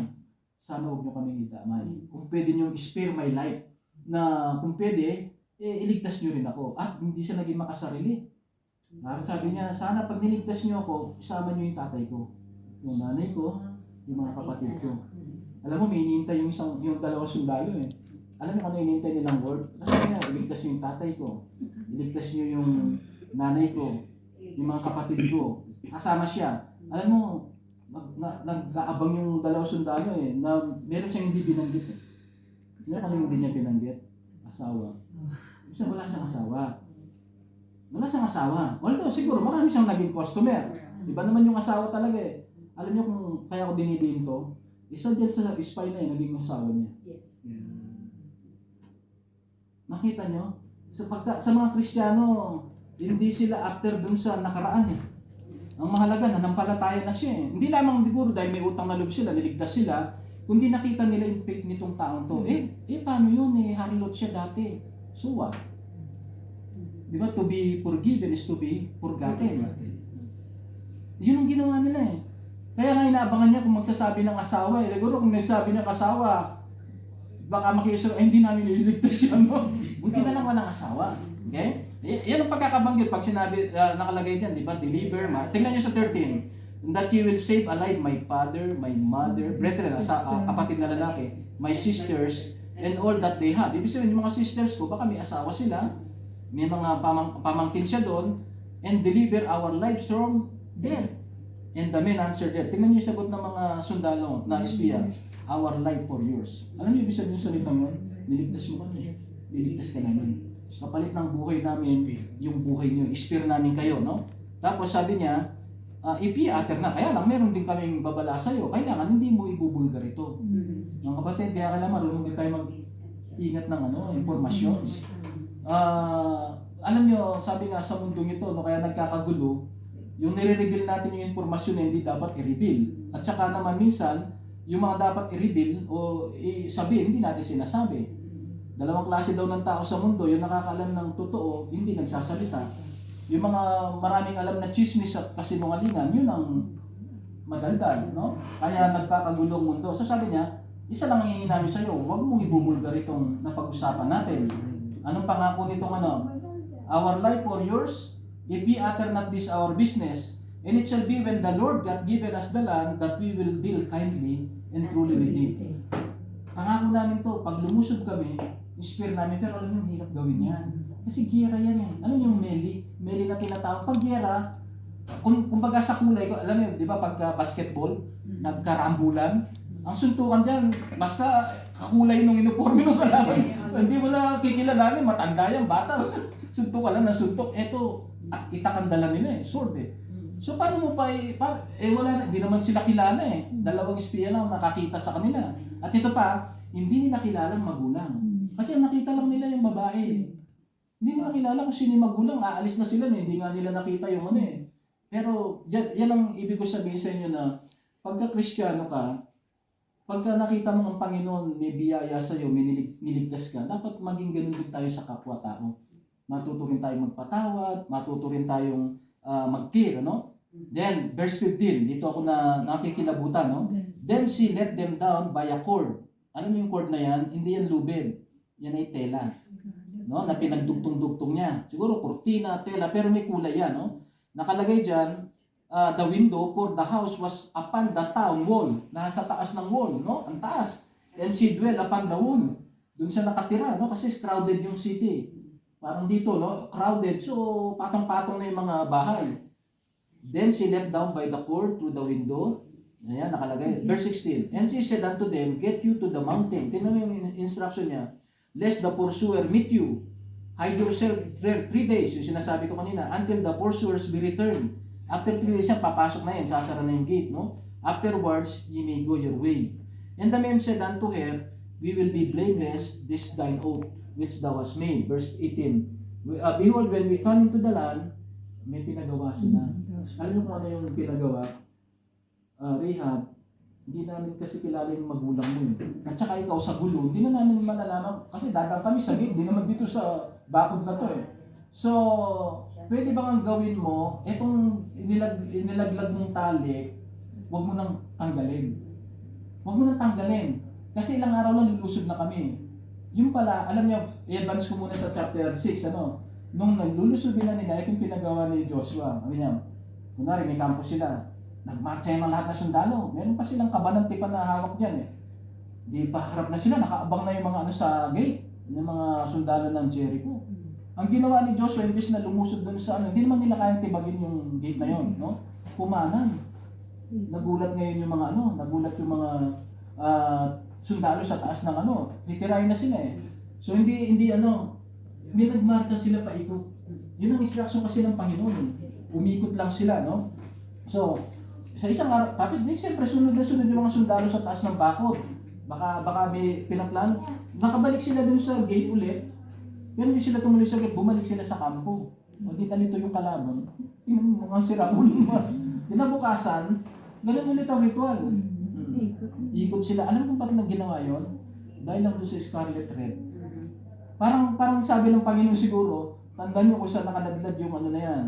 sana huwag nyo kami itamay. Kung pwede nyo spare my life, na kung pwede, iligtas nyo rin ako. At hindi siya naging makasarili. Sabi niya, sana pag niligtas nyo ako, isama nyo yung tatay ko, yung nanay ko, yung mga kapatid ko. Alam mo, may hinihintay yung dalawang sundalo eh. Alam mo kung ano hinihintay nilang word? Sabi niya, iligtas nyo yung tatay ko, iligtas nyo yung nanay ko, yung mga kapatid ko. Kasama siya. Alam mo, nag-aabang yung dalawang sundalo eh, na meron siyang hindi binanggit eh. Meron kung hindi niya binanggit? Asawa. Kasi wala siyang asawa. Wala siyang asawa. Although siguro marami siyang naging customer. Iba naman yung asawa talaga eh. Alam niyo kung kaya ko dinidiin to? Isa dyan sa spy na eh, naging asawa niya. Yes. Nakita niyo? Sa mga Kristiyano, hindi sila after dun sa nakaraan eh. Ang mahalaga, nanampalataya na siya eh. Hindi lamang siguro dahil may utang na loob sila, niligtas sila, kundi nakita nila yung faith nitong taong to. Paano yun eh? Harlot siya dati. So what? Di ba? To be forgiven is to be forgotten. Yun ang ginawa nila eh. Kaya nga inaabangan niya kung magsasabi ng asawa eh. Siguro kung nagsasabi ng asawa, baka makiusap, hindi namin nililigtas yan, no? Buti na lang walang asawa. Okay? Yan ang pagkakabanggit pag sinabi, nakalagay dyan, di ba? Deliver, tingnan niyo sa 13. "That you will save alive my father, my mother," brethren, kapatid na lalaki, "my sisters, and all that they have." Ibig sabihin, yung mga sisters ko, baka may asawa sila, may mga pamangkin siya doon, "and deliver our lives from death." And the men answered there. Tingnan niyo yung sagot ng mga sundalo na espiya. "Our life for yours." Alam niyo ibig sabihin yung salita mo? Niligtas mo kami. Niligtas ka namin. Kapalit ng buhay namin, yung buhay niyo. Spare namin kayo, no? Tapos sabi niya, ipi-ater na. Kaya lang, meron din kaming babala sa'yo. Kailangan hindi mo ibubulgar ito. Mga kapatid, kaya kailangan marunong din tayo mag-ingat ng impormasyon. Alam niyo, sabi nga sa mundong ito, no, kaya nagkakagulo, yung nire-reveal natin yung impormasyon na hindi dapat i-reveal. At saka naman minsan, yung mga dapat i-reveal o sabihin, hindi natin sinasabi. Dalawang klase daw ng tao sa mundo, yung nakakaalam ng totoo, hindi nagsasalita. Yung mga maraming alam na chismis at kasinungalingan, yun ang madaldal, no? Kaya nagkakagulong mundo. So sabi niya, isa lang ang hingin namin sa'yo, huwag mong ibubulgar itong napag-usapan natin. Anong pangako nitong "Our life for yours, if ye utter not this our business, and it shall be when the Lord God given us the land, that we will deal kindly and truly with it." Pangako namin to, pag lumusog kami, inspire namin, pero alam mo, hirap gawin yan. Kasi giyera yan eh. Alam niyo yung meli na tinatawag. Pag giyera, kumbaga sa kulay ko, alam niyo, di ba pagka basketball, nagkarambulan, Ang suntukan dyan, basta kakulay nung uniforme ng kalaban. Hindi mo na kikilalanin, matanda yan, bata. Suntok ka lang na suntok. Eto, itakandala nila sword So paano mo wala na, hindi naman sila kilala Dalawang espiya lang nakakita sa kanila. At ito pa, hindi nila kilala ang magulang. Kasi nakita lang nila yung babae. Hindi nila kilala kung sino yung magulang, aalis na sila hindi nga nila nakita yung Pero yan ang ibig ko sabihin sa inyo na pagka Kristiyano ka, pagka nakita mo ang Panginoon may biyaya sa iyo, may niligtas ka, dapat maging ganun din tayo sa kapwa-tao. Matuto rin tayong magpatawad, matuto rin tayong mag-care, Then, verse 15, dito ako nakikilabutan, Then she let them down by a cord. Ano yung cord na yan? Hindi yan lubid. Yan ay tela. Na pinagdugtong-dugtong niya. Siguro kurtina, tela, pero may kulay yan, Nakalagay dyan, the window for the house was upon the town wall. Nasa taas ng wall, Ang taas. And she dwell upon the wall. Doon siya nakatira, Kasi crowded yung city. Parang dito, crowded. So, patong-patong na yung mga bahay. Then she let down by the cord through the window. Ayan, nakalagay. Verse 16. And she said unto them, Get you to the mountain. Tingnan mo yung instruction niya. Lest the pursuer meet you. Hide yourself there 3 days. Yung sinasabi ko kanina. Until the pursuers be returned. After 3 days, papasok na yan. Sasara na yung gate, Afterwards, ye may go your way. And the men said unto her, We will be blameless this thine oath, which thou hast made. Verse 18. Behold, when we come into the land, may pinagawa sila. Alam mo kung ano yung pinagawa? Rahab, hindi namin kasi kilala yung magulang mo At saka ikaw sa gulo, hindi na namin malalaman. Kasi dagang kami sa gate, hindi naman dito sa bakod na to So, pwede bang ang gawin mo, etong inilaglag mong tali, huwag mo nang tanggalin. Huwag mo nang tanggalin. Kasi ilang araw lang lulusog na kami. Yung pala, alam niyo, i-advance ko muna sa chapter 6, Nung naglulusubin na nila, ito yung pinagawa ni Joshua. Sabi niya, kunwari may kampo sila. Nagmarcha yung lahat na sundalo. Meron pa silang kabanang tipan na hawak dyan Di pa harap na sila, nakaabang na yung mga sa gate, yung mga sundalo ng Jericho. Ang ginawa ni Joshua, imbes na lumusod doon sa hindi naman nila kayang tibagin yung gate na yon, Pumanan. Nagulat ngayon yung mga nagulat yung mga sundalo sa taas ng titirahin na sila So hindi nagmarcha sila paikot. Yun ang instruction kasi ng Panginoon Umikot lang sila, So, sa isang araw, tapos siyempre sunod na sunod yung mga sundalo sa taas ng bakod. Baka may pinatlan. Nakabalik sila dun sa gate ulit. Pero hindi sila tumuloy sa gate, bumalik sila sa kampo. O di nito yung kalaban. Tingnan mo, ang sira ulo mo. Kinabukasan, ganun ulit ang ritual. Ikot sila. Alam mo kung bakit ginawa yun? Dahil lang doon sa Scarlet Red. Parang sabi ng Panginoon siguro, tandaan nyo kung saan nakaladlad yung na yan.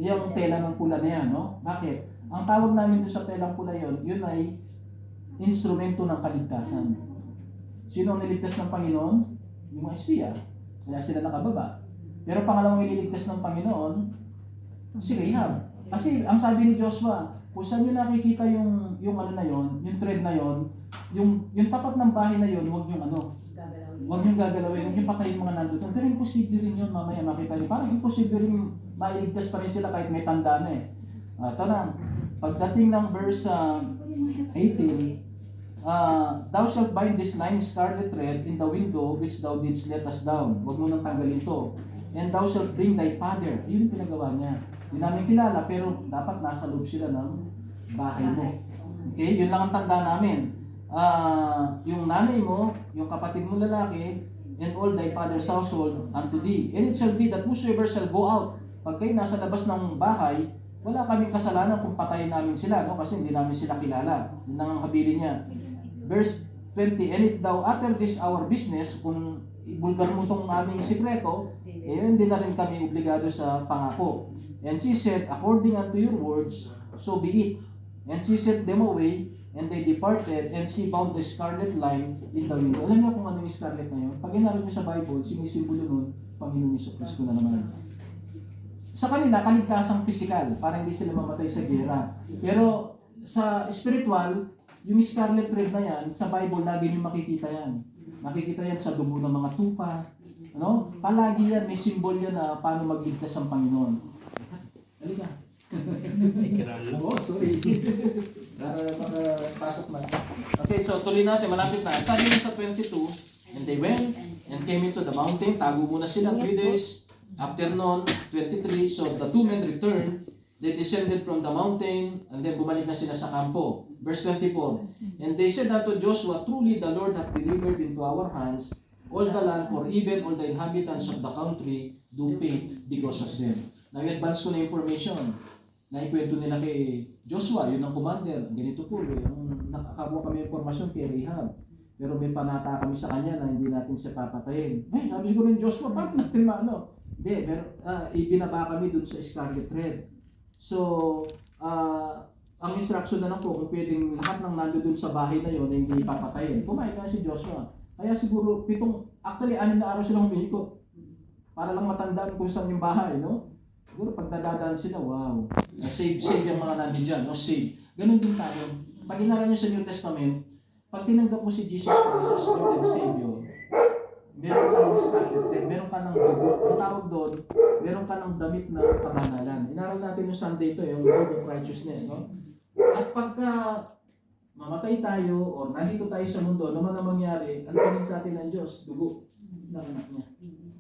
Yung tela ng pula na yan, Bakit? Ang tawag namin doon sa telang pula yun ay instrumento ng kaligtasan. Sino ang niligtas ng Panginoon? Yung mga espiya. Kaya sila nakababa. Pero pangalawang ililigtas ng Panginoon, si Rahab. Kasi ang sabi ni Joshua, kung saan nyo nakikita yung thread na yung tapat ng bahay na huwag yung gagalawin, huwag yung patayin mga nandun. Pero imposible rin yun, mamaya makita nyo. Parang imposible rin mailigtas pa rin sila kahit may tanda na Ito na, pagdating ng verse 18, Thou shalt bind this 9 scarlet thread in the window which thou didst let us down. Huwag mo nang tanggalin to. And thou shalt bring thy father. Yun yung pinagawa niya. Hindi namin kilala, pero dapat nasa loob sila ng bahay mo. Okay, yun lang ang tanda namin. Yung nanay mo, yung kapatid mo lalaki, and all thy father's household unto thee. And it shall be that whosoever shall go out, pag kayo nasa labas ng bahay, wala kaming kasalanan kung patayin namin sila, kasi hindi namin sila kilala. Yun lang ang habilin niya. Verse 20, And if thou utter this our business, kung ibulgar mo itong aming sikreto, hindi na rin kami obligado sa pangako. And she said, According unto your words, so be it. And she sent them away, and they departed, and she bound the scarlet line in the window. Alam niyo kung ano yung scarlet na yun? Pag inaral niyo sa Bible, sinisimbolo nun, Panginoon Jesucristo na naman. Sa kanila, kaligtasang pisikal, para hindi sila mamatay sa gera. Pero sa spiritual, yung scarlet thread na yan, sa Bible, lagi niyo makikita yan. Makikita yan sa dugo ng mga tupa. Palagi yan, may symbol yan na paano magligtas ang Panginoon. Halika. Ikiran lang. Oh, sorry. Pasok na. Okay, so tuloy natin. Malapit na. Sabi niya sa 22, and they went and came into the mountain. Tago muna sila 3 days. After noon, 23, so the two men returned. They descended from the mountain, and then bumalik na sila sa kampo. Verse 24, and they said unto Joshua, truly the Lord hath delivered into our hands all the land, for even all the inhabitants of the country do faint because of them. Nag-advance ko na information. Naikwento nila kay Joshua, yun ang commander. Ganito po, nakakakuha kami informasyon kay Rahab. Pero may panata kami sa kanya na hindi natin siya papatayin. Ay, sabi siguro ni Joshua, bakit natin maano? Hindi, pero ibinaba kami dun sa Scarlet Red. So, ang instruction na lang po kung pwedeng lahat ng nando dun sa bahay na yun na hindi papatayin. Kumain na si Joshua. Kaya siguro, actually, 6 na araw silang umikot. Para lang matandaan kung saan yung bahay, no? Siguro pag nadadaan sila, wow. Save yung mga nandun dyan, no? Save. Ganun din tayo. Pag inaral nyo sa New Testament, pag tinanggap mo si Jesus Christ as Lord and Savior, meron ka ng scarlet red, meron ka ng dugo. Ang tawag doon, meron ka ng damit na kabanalan. Inaral natin yung Sunday ito, yung robe of righteousness, no? At pagka mamatay tayo o nandito tayo sa mundo, ano man ang mangyari, ano pa rin sa atin ng Diyos? Dugo ng anak niya.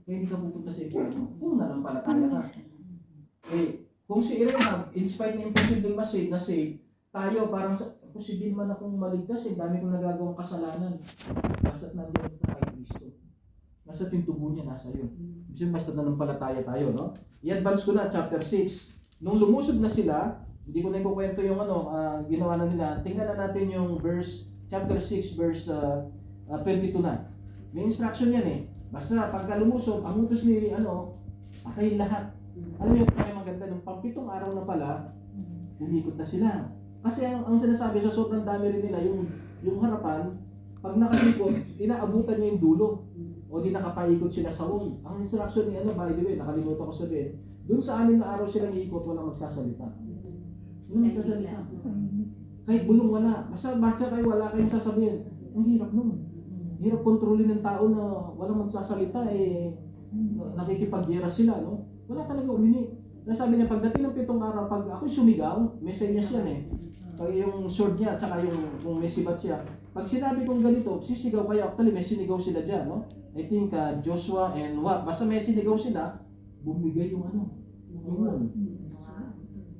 Kaya hindi ka pupunta sa impyerno kung nanampalataya ka. Kung si Rahab, in spite na imposibleng na-save, tayo parang posible man akong maligtas, dami kong nagagawang kasalanan. Basta't nandiyan na kay Kristo. Basta't yung tubo niya nasa iyo. Ibig basta't nanampalataya tayo, no? I-advance ko na, chapter 6. Nung lumusog na sila, hindi ko na ikukwento yung ginawa na nila. Tingnan na natin yung chapter 6, verse 22 na. May instruction yan eh. Basta pagka lumusog, ang utos ni patayin lahat. Alam mo yung maganda, ng 7 araw na pala, umikot na sila. Kasi ang sinasabi sa sobrang dami rin nila, yung harapan, pag nakalikot, inaabutan niya yung dulo. O di nakapaikot sila sa wall. Ang instruction ni by the way, nakalimutan ko sabihin, dun sa 6 na araw silang iikot, walang magsasalita. Walang magsasalita. Kahit bulong wala. Basta kayo, wala kayong sasabihin. Ang hirap nun. Hirap kontrolin ng tao na walang magsasalita, nakikipagyera sila, no? Wala talaga umini. Kaya sabi niya, pagdating ng 7 araw, pag ako'y sumigaw, may senyas yan eh. Pag yung sword niya, tsaka kung may sibat siya, pag sinabi kong ganito, sisigaw kayo, actually may sinigaw sila dyan, no? I think Joshua and basta may sinigaw sila, bumigay yung yung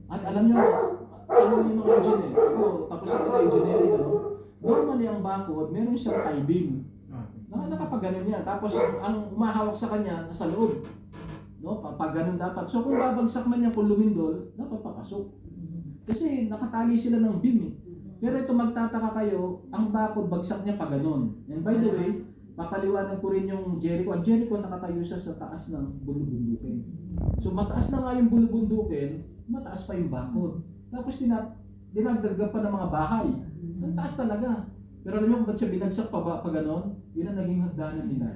At alam niyo yung mga engineer, tapos ako na engineering, normally ang bakod, meron siyang tie beam. Nakapag-ganon yan. Tapos ang umahawak sa kanya, nasa loob. No? Pag ganun dapat. So kung babagsak man yan, kung lumindol, dapat papasok. Kasi nakatali sila ng beam eh. Pero ito magtataka kayo, ang bakod bagsak niya pa ganun. And by the way, papaliwanag ko rin yung Jericho. Ang Jericho nakatayo siya sa taas ng bulubundukin. So mataas na nga yung bulubundukin, mataas pa yung bakod. Tapos dinagdaga pa ng mga bahay. Ang taas talaga. Pero alam mo kung ba't siya binagsak pa ganon? Yun ang naging hagdanan nila.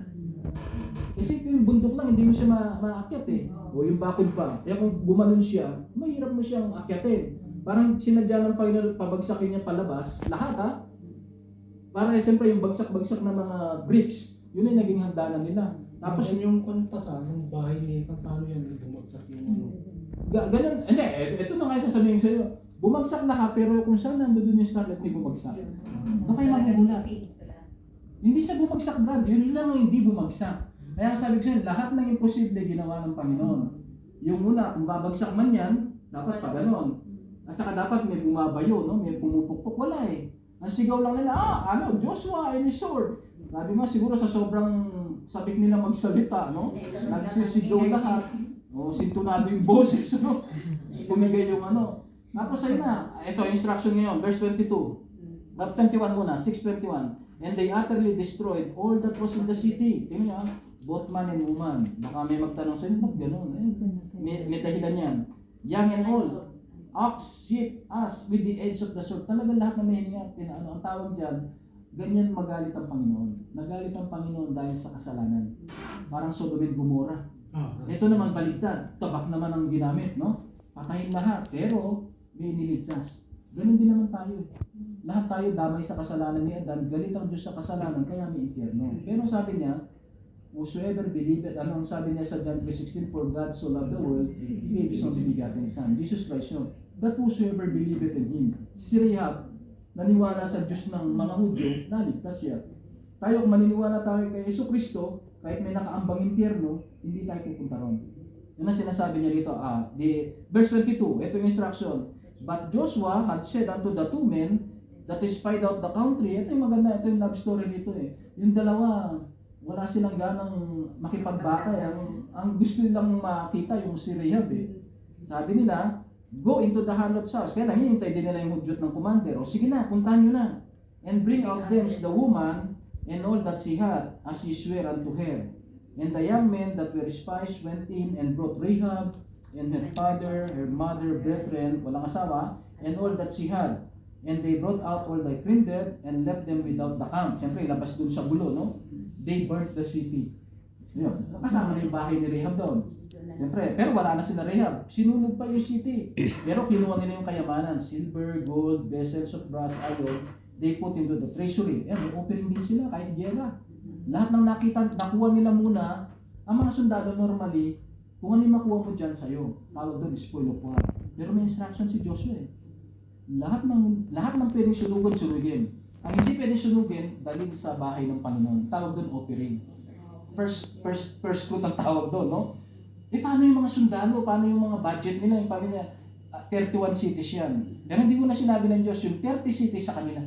Kasi yung bundok lang, hindi mo siya maakyat eh. O yung bakod pa. Kaya kung gumanon siya, mahirap mo siyang akyatin. Parang sinadya ng Panginoon, pabagsakin niya palabas. Lahat ha? Para siyempre yung bagsak-bagsak na mga bricks, yun ay naging hagdanan nila. Tapos yung konpasan ng bahay ni paano yan bumagsak yung ganun, hindi, ito na nga sasabihin sa'yo. Bumagsak lahat, pero kung saan nandun yung Scarlet, hindi bumagsak. Baka yung magugulat. Hindi siya bumagsak, Brad. Yun lang ang hindi bumagsak. Kaya sabi ko sa'yo, lahat ng imposible ginawa ng Panginoon. Yung una, kung babagsak man yan, dapat pa ganon. At saka dapat may bumabayo, no? May pumupukpok. Wala eh. Ang sigaw lang nila, Joshua and his sword. Sabi nga, siguro sa sobrang sabik nila magsalita, no? Nagsisigaw lahat. O, sintunado yung boses, no? Pumigay yung Tapos ayun na, ito instruction ngayon, verse 22. 21 muna, 6:21. And they utterly destroyed all that was in the city. Tingnan nyo, both man and woman. Baka may magtanong sa inyo, ba't ganun? May dahilan yan. Young and old, ox, sheep, ass, with the edge of the sword. Talaga lahat na may hininga, ang tawag dyan, ganyan magalit ang Panginoon. Nagalit ang Panginoon dahil sa kasalanan. Parang Sodom and Gomorrah. Ito naman baligtad, tabak naman ang ginamit, no? Patayin lahat, pero may niligtas. Ganun din naman tayo. Lahat tayo damay sa kasalanan ni Adan, galit ang Diyos sa kasalanan, kaya may impyerno. Pero sabi niya, Whosoever believeth, ano ang sabi niya sa John 3:16, for God so loved the world, He gave His only begotten Son. Jesus Christ yun. That whosoever believeth in Him. Si Rahab, naniwala sa Diyos ng mga Hudyo, naligtas siya. Tayo, kung maniniwala tayo kay Yesu Kristo, kahit may nakaambang impyerno, hindi tayo pupunta ron. Yun ang sinasabi niya dito. Verse 22, ito yung instruction. But Joshua had said unto the two men that spied out the country. Ito yung maganda, ito yung love story dito eh. Yung dalawa, wala silang ganang makipagbakay. Ang gusto nilang makita yung si Rahab eh. Sabi nila, go into the harlot's house. Kaya lang, hinihintay din nila yung hudyot ng commander. O sige na, puntahan nyo na. And bring out thence the woman and all that she had, as ye swear unto her. And the young men that were spies went in and brought Rahab and her father, her mother, brethren, walang asawa, and all that she had. And they brought out all the kindred and left them without the camp. Siyempre, labas dun sa gulo, no? They burnt the city. Yun. Kasama na yung bahay ni Rahab doon. Siyempre, pero wala na sila Rahab. Sinunog pa yung city. Pero kinuha nila yung kayamanan. Silver, gold, vessels of brass, iron. They put into the treasury. May offering din sila kahit gera. Lahat ng nakuha nila muna, ang mga sundalo normally, kung ano yung makuha mo dyan sa'yo. Tawag doon, spoil of war. Pero may instruction si Joshua eh. Lahat ng pwedeng sunugin. Ang hindi pwedeng sunugin, dalhin sa bahay ng Panginoon. Tawag doon, offering. First fruit ang tawag doon, no? Paano yung mga sundalo? Paano yung mga budget nila? Yung pamilya, 31 cities yan. Pero hindi mo na sinabi ng Diyos, yung 30 cities sa kanila.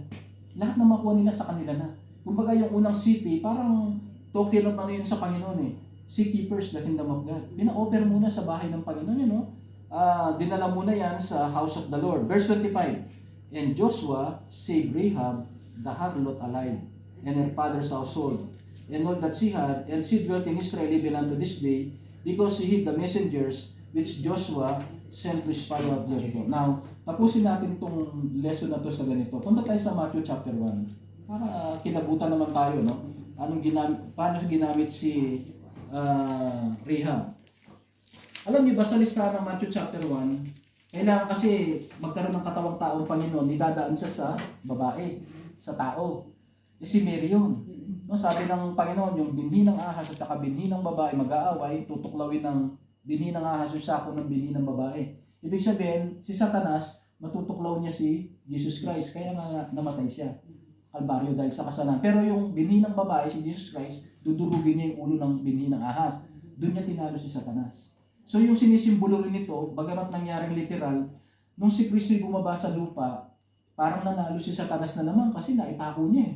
Lahat na makuha nila sa kanila na. Kumbaga yung unang city, parang token of ano yun sa Panginoon eh. Seek ye first the kingdom of God. Pina-offer muna sa bahay ng Panginoon yun, no? Dinala muna yan sa house of the Lord. Verse 25, and Joshua saved Rahab the harlot alive, and her father's household, and all that she had, and she dwelt in Israel even unto this day, because she hid the messengers which Joshua sent to spy out Jericho. Now, tapusin natin itong lesson na to sa ganito. Punta tayo sa Matthew chapter 1. Para kilabutan naman tayo, no? Paano ginamit si Rahab? Alam niyo ba sa listahan ng Matthew chapter 1, kailangan kasi magkaroon ng katawang taong Panginoon, idadaan siya sa babae, sa tao. Si Mary yun. No, sabi ng Panginoon, yung binhi ng ahas at saka binhi ng babae mag-aaway, tutuklawin ng binhi ng ahas yung sako ng binhi ng babae. Ibig sabihin, si Satanas, matutuklaw niya si Jesus Christ, kaya nga namatay siya. Kalbaryo dahil sa kasalanan. Pero yung binhi ng babae, si Jesus Christ, dudurugin niya yung ulo ng binhi ng ahas. Doon niya tinalo si Satanas. So yung sinisimbolo rin nito, bagamat nangyaring literal, nung si Kristo'y bumaba sa lupa, parang nanalo si Satanas na naman kasi naipako niya eh.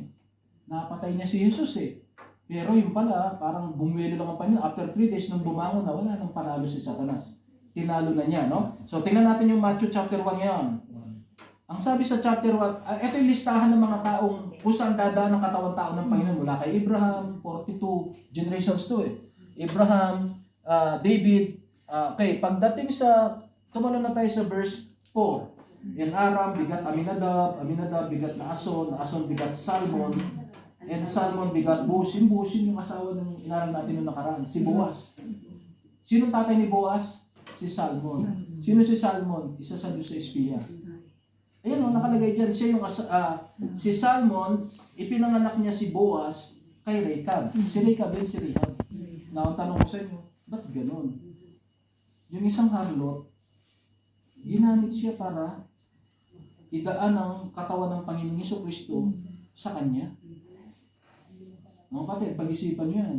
Napatay niya si Jesus eh. Pero yung pala, parang bumuelo lang ang Panginoon. After 3 days, nung bumangon na, wala nang panalo si Satanas. Tinalo na niya, no? So tingnan natin yung Matthew chapter 1 ngayon. Ang sabi sa chapter 1, ito yung listahan ng mga taong kung saan dadaan ng katawang tao ng Panginoon. Mula kay Abraham, 42 generations to eh. Abraham, David. Okay, pagdating sa, tumalo na tayo sa verse 4. And Aram bigat Aminadab, Aminadab bigat Naason, Naason bigat Salmon, and Salmon bigat Busin. Busin yung asawa ng inaral natin nung nakaraan, si Boaz. Sino tatay ni Boaz? Si Salmon. Sino si Salmon? Isa sa Diyos sa espiya. Ayan o, nakalagay dyan. Siya yung si Salmon, ipinanganak niya si Boaz kay Rahab. Si Rahab din si Rahab. Now, ang tanong ko sa inyo, ba't ganun? Yung isang harlot, ginamit siya para idaan ang katawan ng Panginoong Jesucristo sa kanya. Mga kapatid, pag-isipan nyo yan.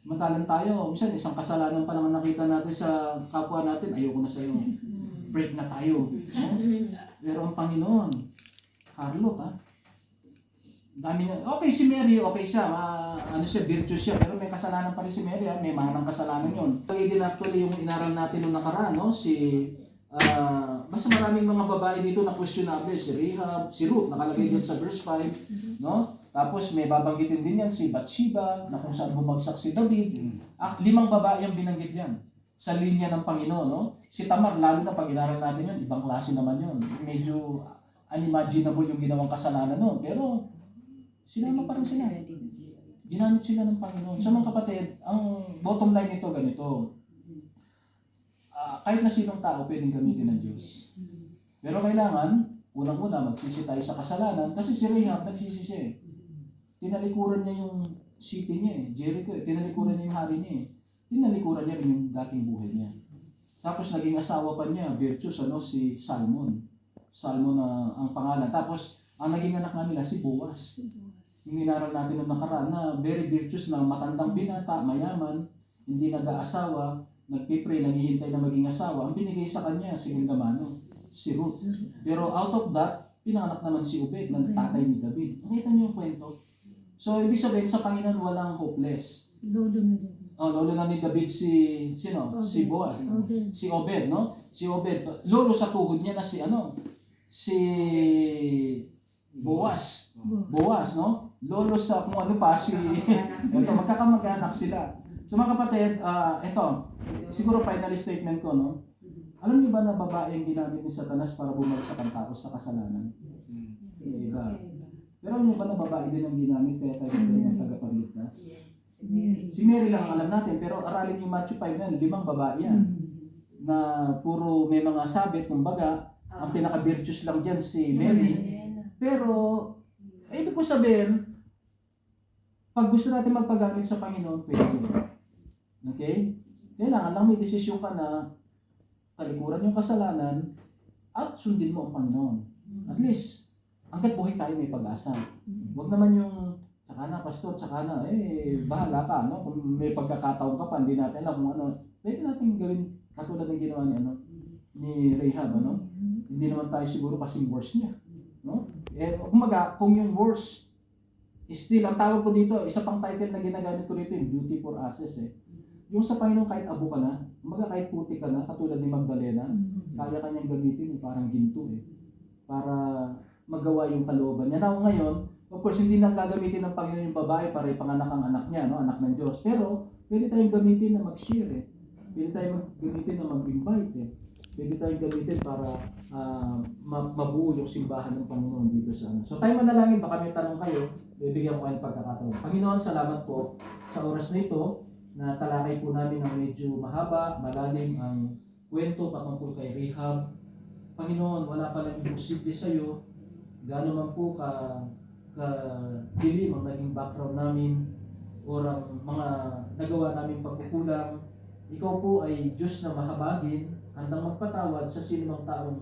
Matalan tayo, minsan isang kasalanan pa naman nakita natin sa kapwa natin, ayoko na sa'yo. Break na tayo. No? Pero ang Panginoon, harlot ha. Dami niya. Okay, si Mary, okay siya. Virtuous siya. Pero may kasalanan pa rin si Mary. May mahanang kasalanan yun. Actually, yung inaral natin nung nakaraan, no? Basta maraming mga babae dito na questionable. Si Rahab, si Ruth, nakalagay dito sa verse 5. No? Tapos may babanggitin din yan si Bathsheba, na kung saan bumagsak si David. 5 babae ang binanggit yan sa linya ng Panginoon. No? Si Tamar, lalo na pag inaral natin yun, ibang klase naman yun. Medyo unimaginable yung ginawang kasalanan nun. Pero sinama pa rin sila. Ginamit sila ng Panginoon. So mga kapatid, ang bottom line nito ganito. Kahit na sinong tao pwedeng gamitin ng Diyos. Pero kailangan, unang-una, magsisi tayo sa kasalanan kasi si Rahab nagsisisi. Tinalikuran niya yung city niya eh, Jericho eh. Tinalikuran niya yung hari niya eh. Tinalikuran niya rin yung dating buhay niya. Tapos naging asawa pa niya, virtuous, si Salmon. Salmon na ang pangalan. Tapos ang naging anak nga nila si Boaz. Yung inaral natin noong nakaraan na very virtuous na matandang binata, mayaman, hindi nag-aasawa, nagpipray, naghihintay na maging asawa. Ang binigay sa kanya, segunda mano, si Ruth. Pero out of that, pinanganak naman si Obed, ng tatay ni David. Nakita niyo yung kwento? So, ibig sabihin, sa Panginoon walang hopeless. Lolo na ni David sino? Obed. Si Boaz. Obed. Si Obed, no? Si Obed. Lolo sa tuhod niya na si Si Boaz. Boaz, no? Lolo sa kung ano pa, ito, magkakamag-anak sila. So mga kapatid, ito, siguro final statement ko, no? Alam niyo ba na babae ang ginamit ni Satanas para bumagsak ang tao sa kasalanan? Iba. Pero alam niyo ba na babae din ang ginamit kaya tayo ng tagapagligtas? Si Mary lang ang alam natin, pero aralin yung Matthew 5 na, 5 babae yan. Na puro may mga sabit, kumbaga, ang pinaka-virtuous lang dyan si Mary. Pero, ibig ko sabihin, pag gusto natin magpagamit sa Panginoon, pwede. Okay? Kailangan lang may desisyon ka na talikuran yung kasalanan at sundin mo ang Panginoon. At least, hanggat buhay tayo may pag-asa. Huwag naman yung tsaka na, pastor, tsaka na, bahala ka, no? Kung may pagkakataon ka pa, hindi natin alam kung ano, pwede natin gawin katulad ng ginawa ni Rahab, Hindi naman tayo siguro kasing worst niya, no? Kumaga, kung yung worst, still, ang tawag ko dito, isa pang title na ginagamit ko dito, yung beauty for ashes, Yung sa Panginoon, kahit abo ka na, kumaga kahit puti ka na, katulad ni Magdalena, kaya kanyang gamitin, parang ginto, para magawa yung kalooban niya. Now, ngayon, of course, hindi na gagamitin ng Panginoon yung babae para ipanganak ang anak niya, anak ng Diyos. Pero, pwede tayong gamitin na mag-share, Pwede tayong gamitin na mag-invite, Pwede tayong gamitin para mabuo yung simbahan ng Panginoon dito sa So, tayo manalangin, baka may tanong kayo, bibigyan ko kayo ng pagkakataon. Panginoon, salamat po sa oras na ito, na talakay po namin ang medyo mahaba, malalim ang kwento patungkol kay Rahab. Panginoon, wala pa lang imposible sa iyo. Gaano man po dilim ang naging background namin o ang mga nagawa namin pagkukulang. Ikaw po ay Diyos na mahabagin, handang magpatawad sa sino mang taong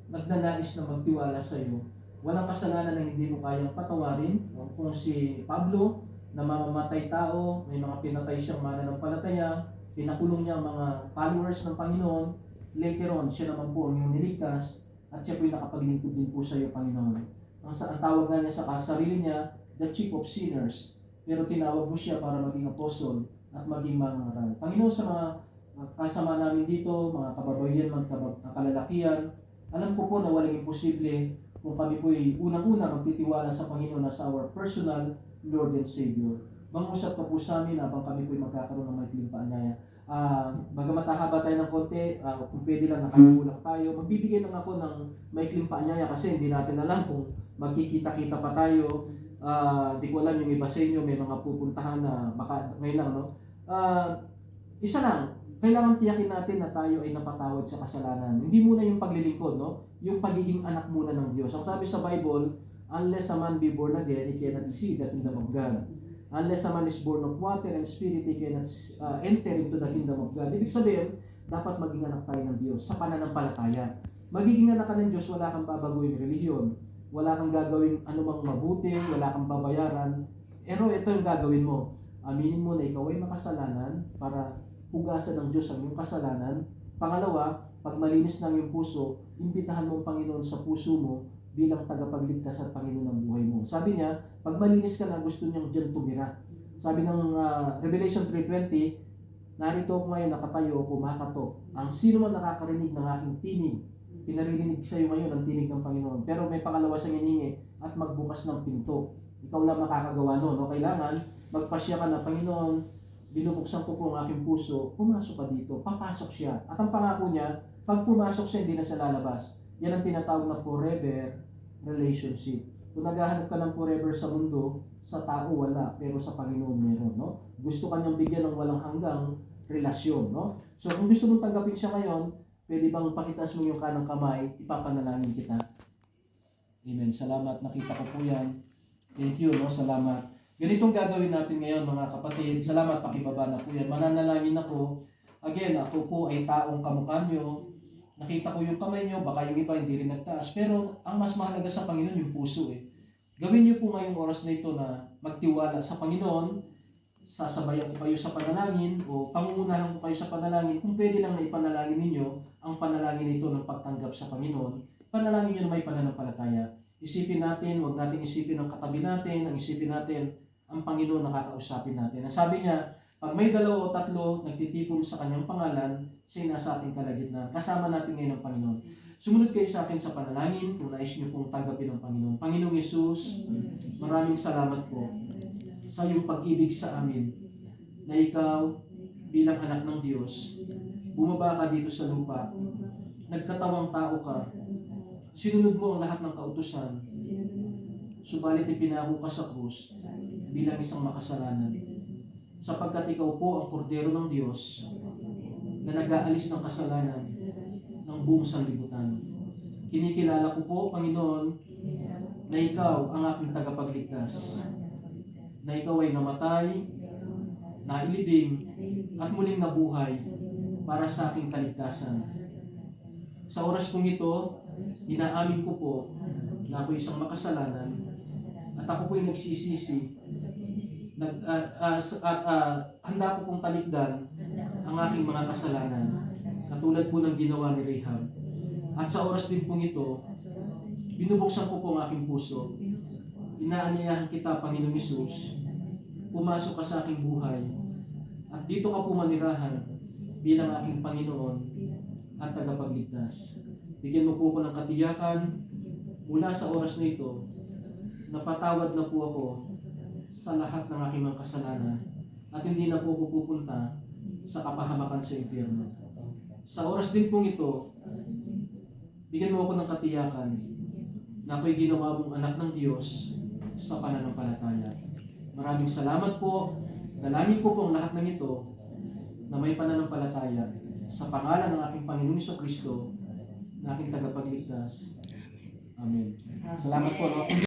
nagnanais na magtiwala sa iyo. Walang kasalanan na hindi mo kayang patawarin. Kung si Pablo na mamamatay tao, may mga pinatay siyang mananampalataya, pinakulong niya ang mga followers ng Panginoon, later on, siya naman po ang iyong niligtas at siya po yung nakapaglingkod din po sa iyo, Panginoon. Ang tawag nga niya sa sarili niya, the chief of sinners. Pero tinawag mo siya para maging apostol at maging mangaral. Panginoon, sa mga kasama namin dito, mga kababayan, mga kalalakihan, alam ko po na walang imposible kung kami po ay unang-una magtitiwala sa Panginoon as our personal Lord and Savior. Mangusap ka po sa amin habang kami po ay magkakaroon ng maikling paanyaya. Bagamat haba tayo ng konti, kung pwede lang nakakulang tayo, magbibigay lang ako ng maikling paanyaya kasi hindi natin alam kung magkikita-kita pa tayo. Di ko alam yung iba sa inyo, may mga pupuntahan na baka ngayon lang, isa lang, kailangan tiyakin natin na tayo ay napatawad sa kasalanan. Hindi muna yung paglilingkod, yung pagiging anak muna ng Diyos. Ang sabi sa Bible, unless a man be born again, he cannot see the kingdom of God. Unless a man is born of water and spirit, he cannot enter into the kingdom of God. Ibig sabihin, dapat maging anak tayo ng Diyos sa pananampalataya. Magiging anak ka ng Diyos, wala kang babaguhin relihiyon. Wala kang gagawin anumang mabuti, wala kang babayaran. Pero ito yung gagawin mo. Aminin mo na ikaw ay makasalanan para hugasan ng Diyos ang iyong kasalanan. Pangalawa, pag malinis ng iyong puso, imbitahan mo ang Panginoon sa puso mo bilang tagapagligtas at Panginoon ng buhay mo. Sabi niya, pag malinis ka na, gusto niyang dyan tumira. Sabi ng Revelation 3:20, narito ako ngayon, nakatayo, kumakatok. Ang sino man nakakarinig ng aking tinig, pinaririnig sa iyo ngayon ang tinig ng Panginoon. Pero may pangalawa siyang hiningi at magbukas ng pinto. Ikaw lang makakagawa nun. Kailangan magpasya ka na, Panginoon, binubuksan ko po ang aking puso, pumasok ka dito, papasok siya. At ang pangako niya, pag pumasok siya, hindi na siya lalabas. Yan ang tinatawag na forever relationship. Kung naghahanap ka ng forever sa mundo, sa tao wala, pero sa Panginoon meron. Gusto ka niyang bigyan ng walang hanggang relasyon. So kung gusto mong tanggapin siya ngayon, pwede bang pakitas mo yung kanang kamay, ipapanalangin kita. Amen. Salamat, nakita ko po yan. Thank you, salamat. Ganitong gagawin natin ngayon mga kapatid. Salamat, pakibaba na po yan. Mananalangin ako. Again, ako po ay taong kamukha nyo. Nakita ko yung kamay nyo, baka yung iba hindi rin nagtaas. Pero ang mas mahalaga sa Panginoon yung puso eh. Gawin nyo po ngayong oras na ito na magtiwala sa Panginoon. Sasabayan ko kayo sa panalangin o pangungunahan ko kayo sa panalangin. Kung pwede lang na ipanalangin ninyo ang panalangin nito ng pagtanggap sa Panginoon, panalangin nyo na may pananampalataya. Isipin natin, huwag natin isipin ang katabi natin, ang isipin natin ang Panginoon na kakausapin natin. Ang sabi niya, pag may 2 o 3 nagtitipon sa kanyang pangalan, siya nasa ating kalagitnaan. Kasama natin ngayon ang Panginoon. Sumunod kayo sa akin sa panalangin kung nais niyo pong tanggapin ang Panginoon. Panginoong Yesus, maraming salamat po sa iyong pag-ibig sa amin na ikaw bilang anak ng Diyos, bumaba ka dito sa lupa, nagkatawang tao ka, sinunod mo ang lahat ng kautusan, subalit ipinako ka sa krus bilang isang makasalanan. Sapagkat ikaw po ang kordero ng Diyos na nag-aalis ng kasalanan ng buong sanlibutan. Kinikilala ko po, Panginoon, na ikaw ang aking tagapagligtas, na ikaw ay namatay, nailibing, at muling nabuhay para sa aking kaligtasan. Sa oras kong ito, inaamin ko po na ako isang makasalanan at ako po ay nagsisisi handa ko pong talikdan ang aking mga kasalanan katulad po ng ginawa ni Rahab. At sa oras din pong ito, binubuksan ko po ang aking puso. Inaanyayahan kita, Panginoong Hesus, pumasok ka sa aking buhay at dito ka pumanirahan bilang aking Panginoon at tagapagligtas. Bigyan mo po ko ng katiyakan mula sa oras na ito, napatawad na po ako sa lahat ng aking mga kasalanan at hindi na po ako pupunta sa kapahamakan sa impyerno. Sa oras din pong ito, bigyan mo ako ng katiyakan na ako'y ginawa mong anak ng Diyos sa pananampalataya. Maraming salamat po. Dalangin ko po ang lahat ng ito na may pananampalataya sa pangalan ng aking Panginoon Jesucristo na aking tagapagligtas. Amen. Salamat po. No?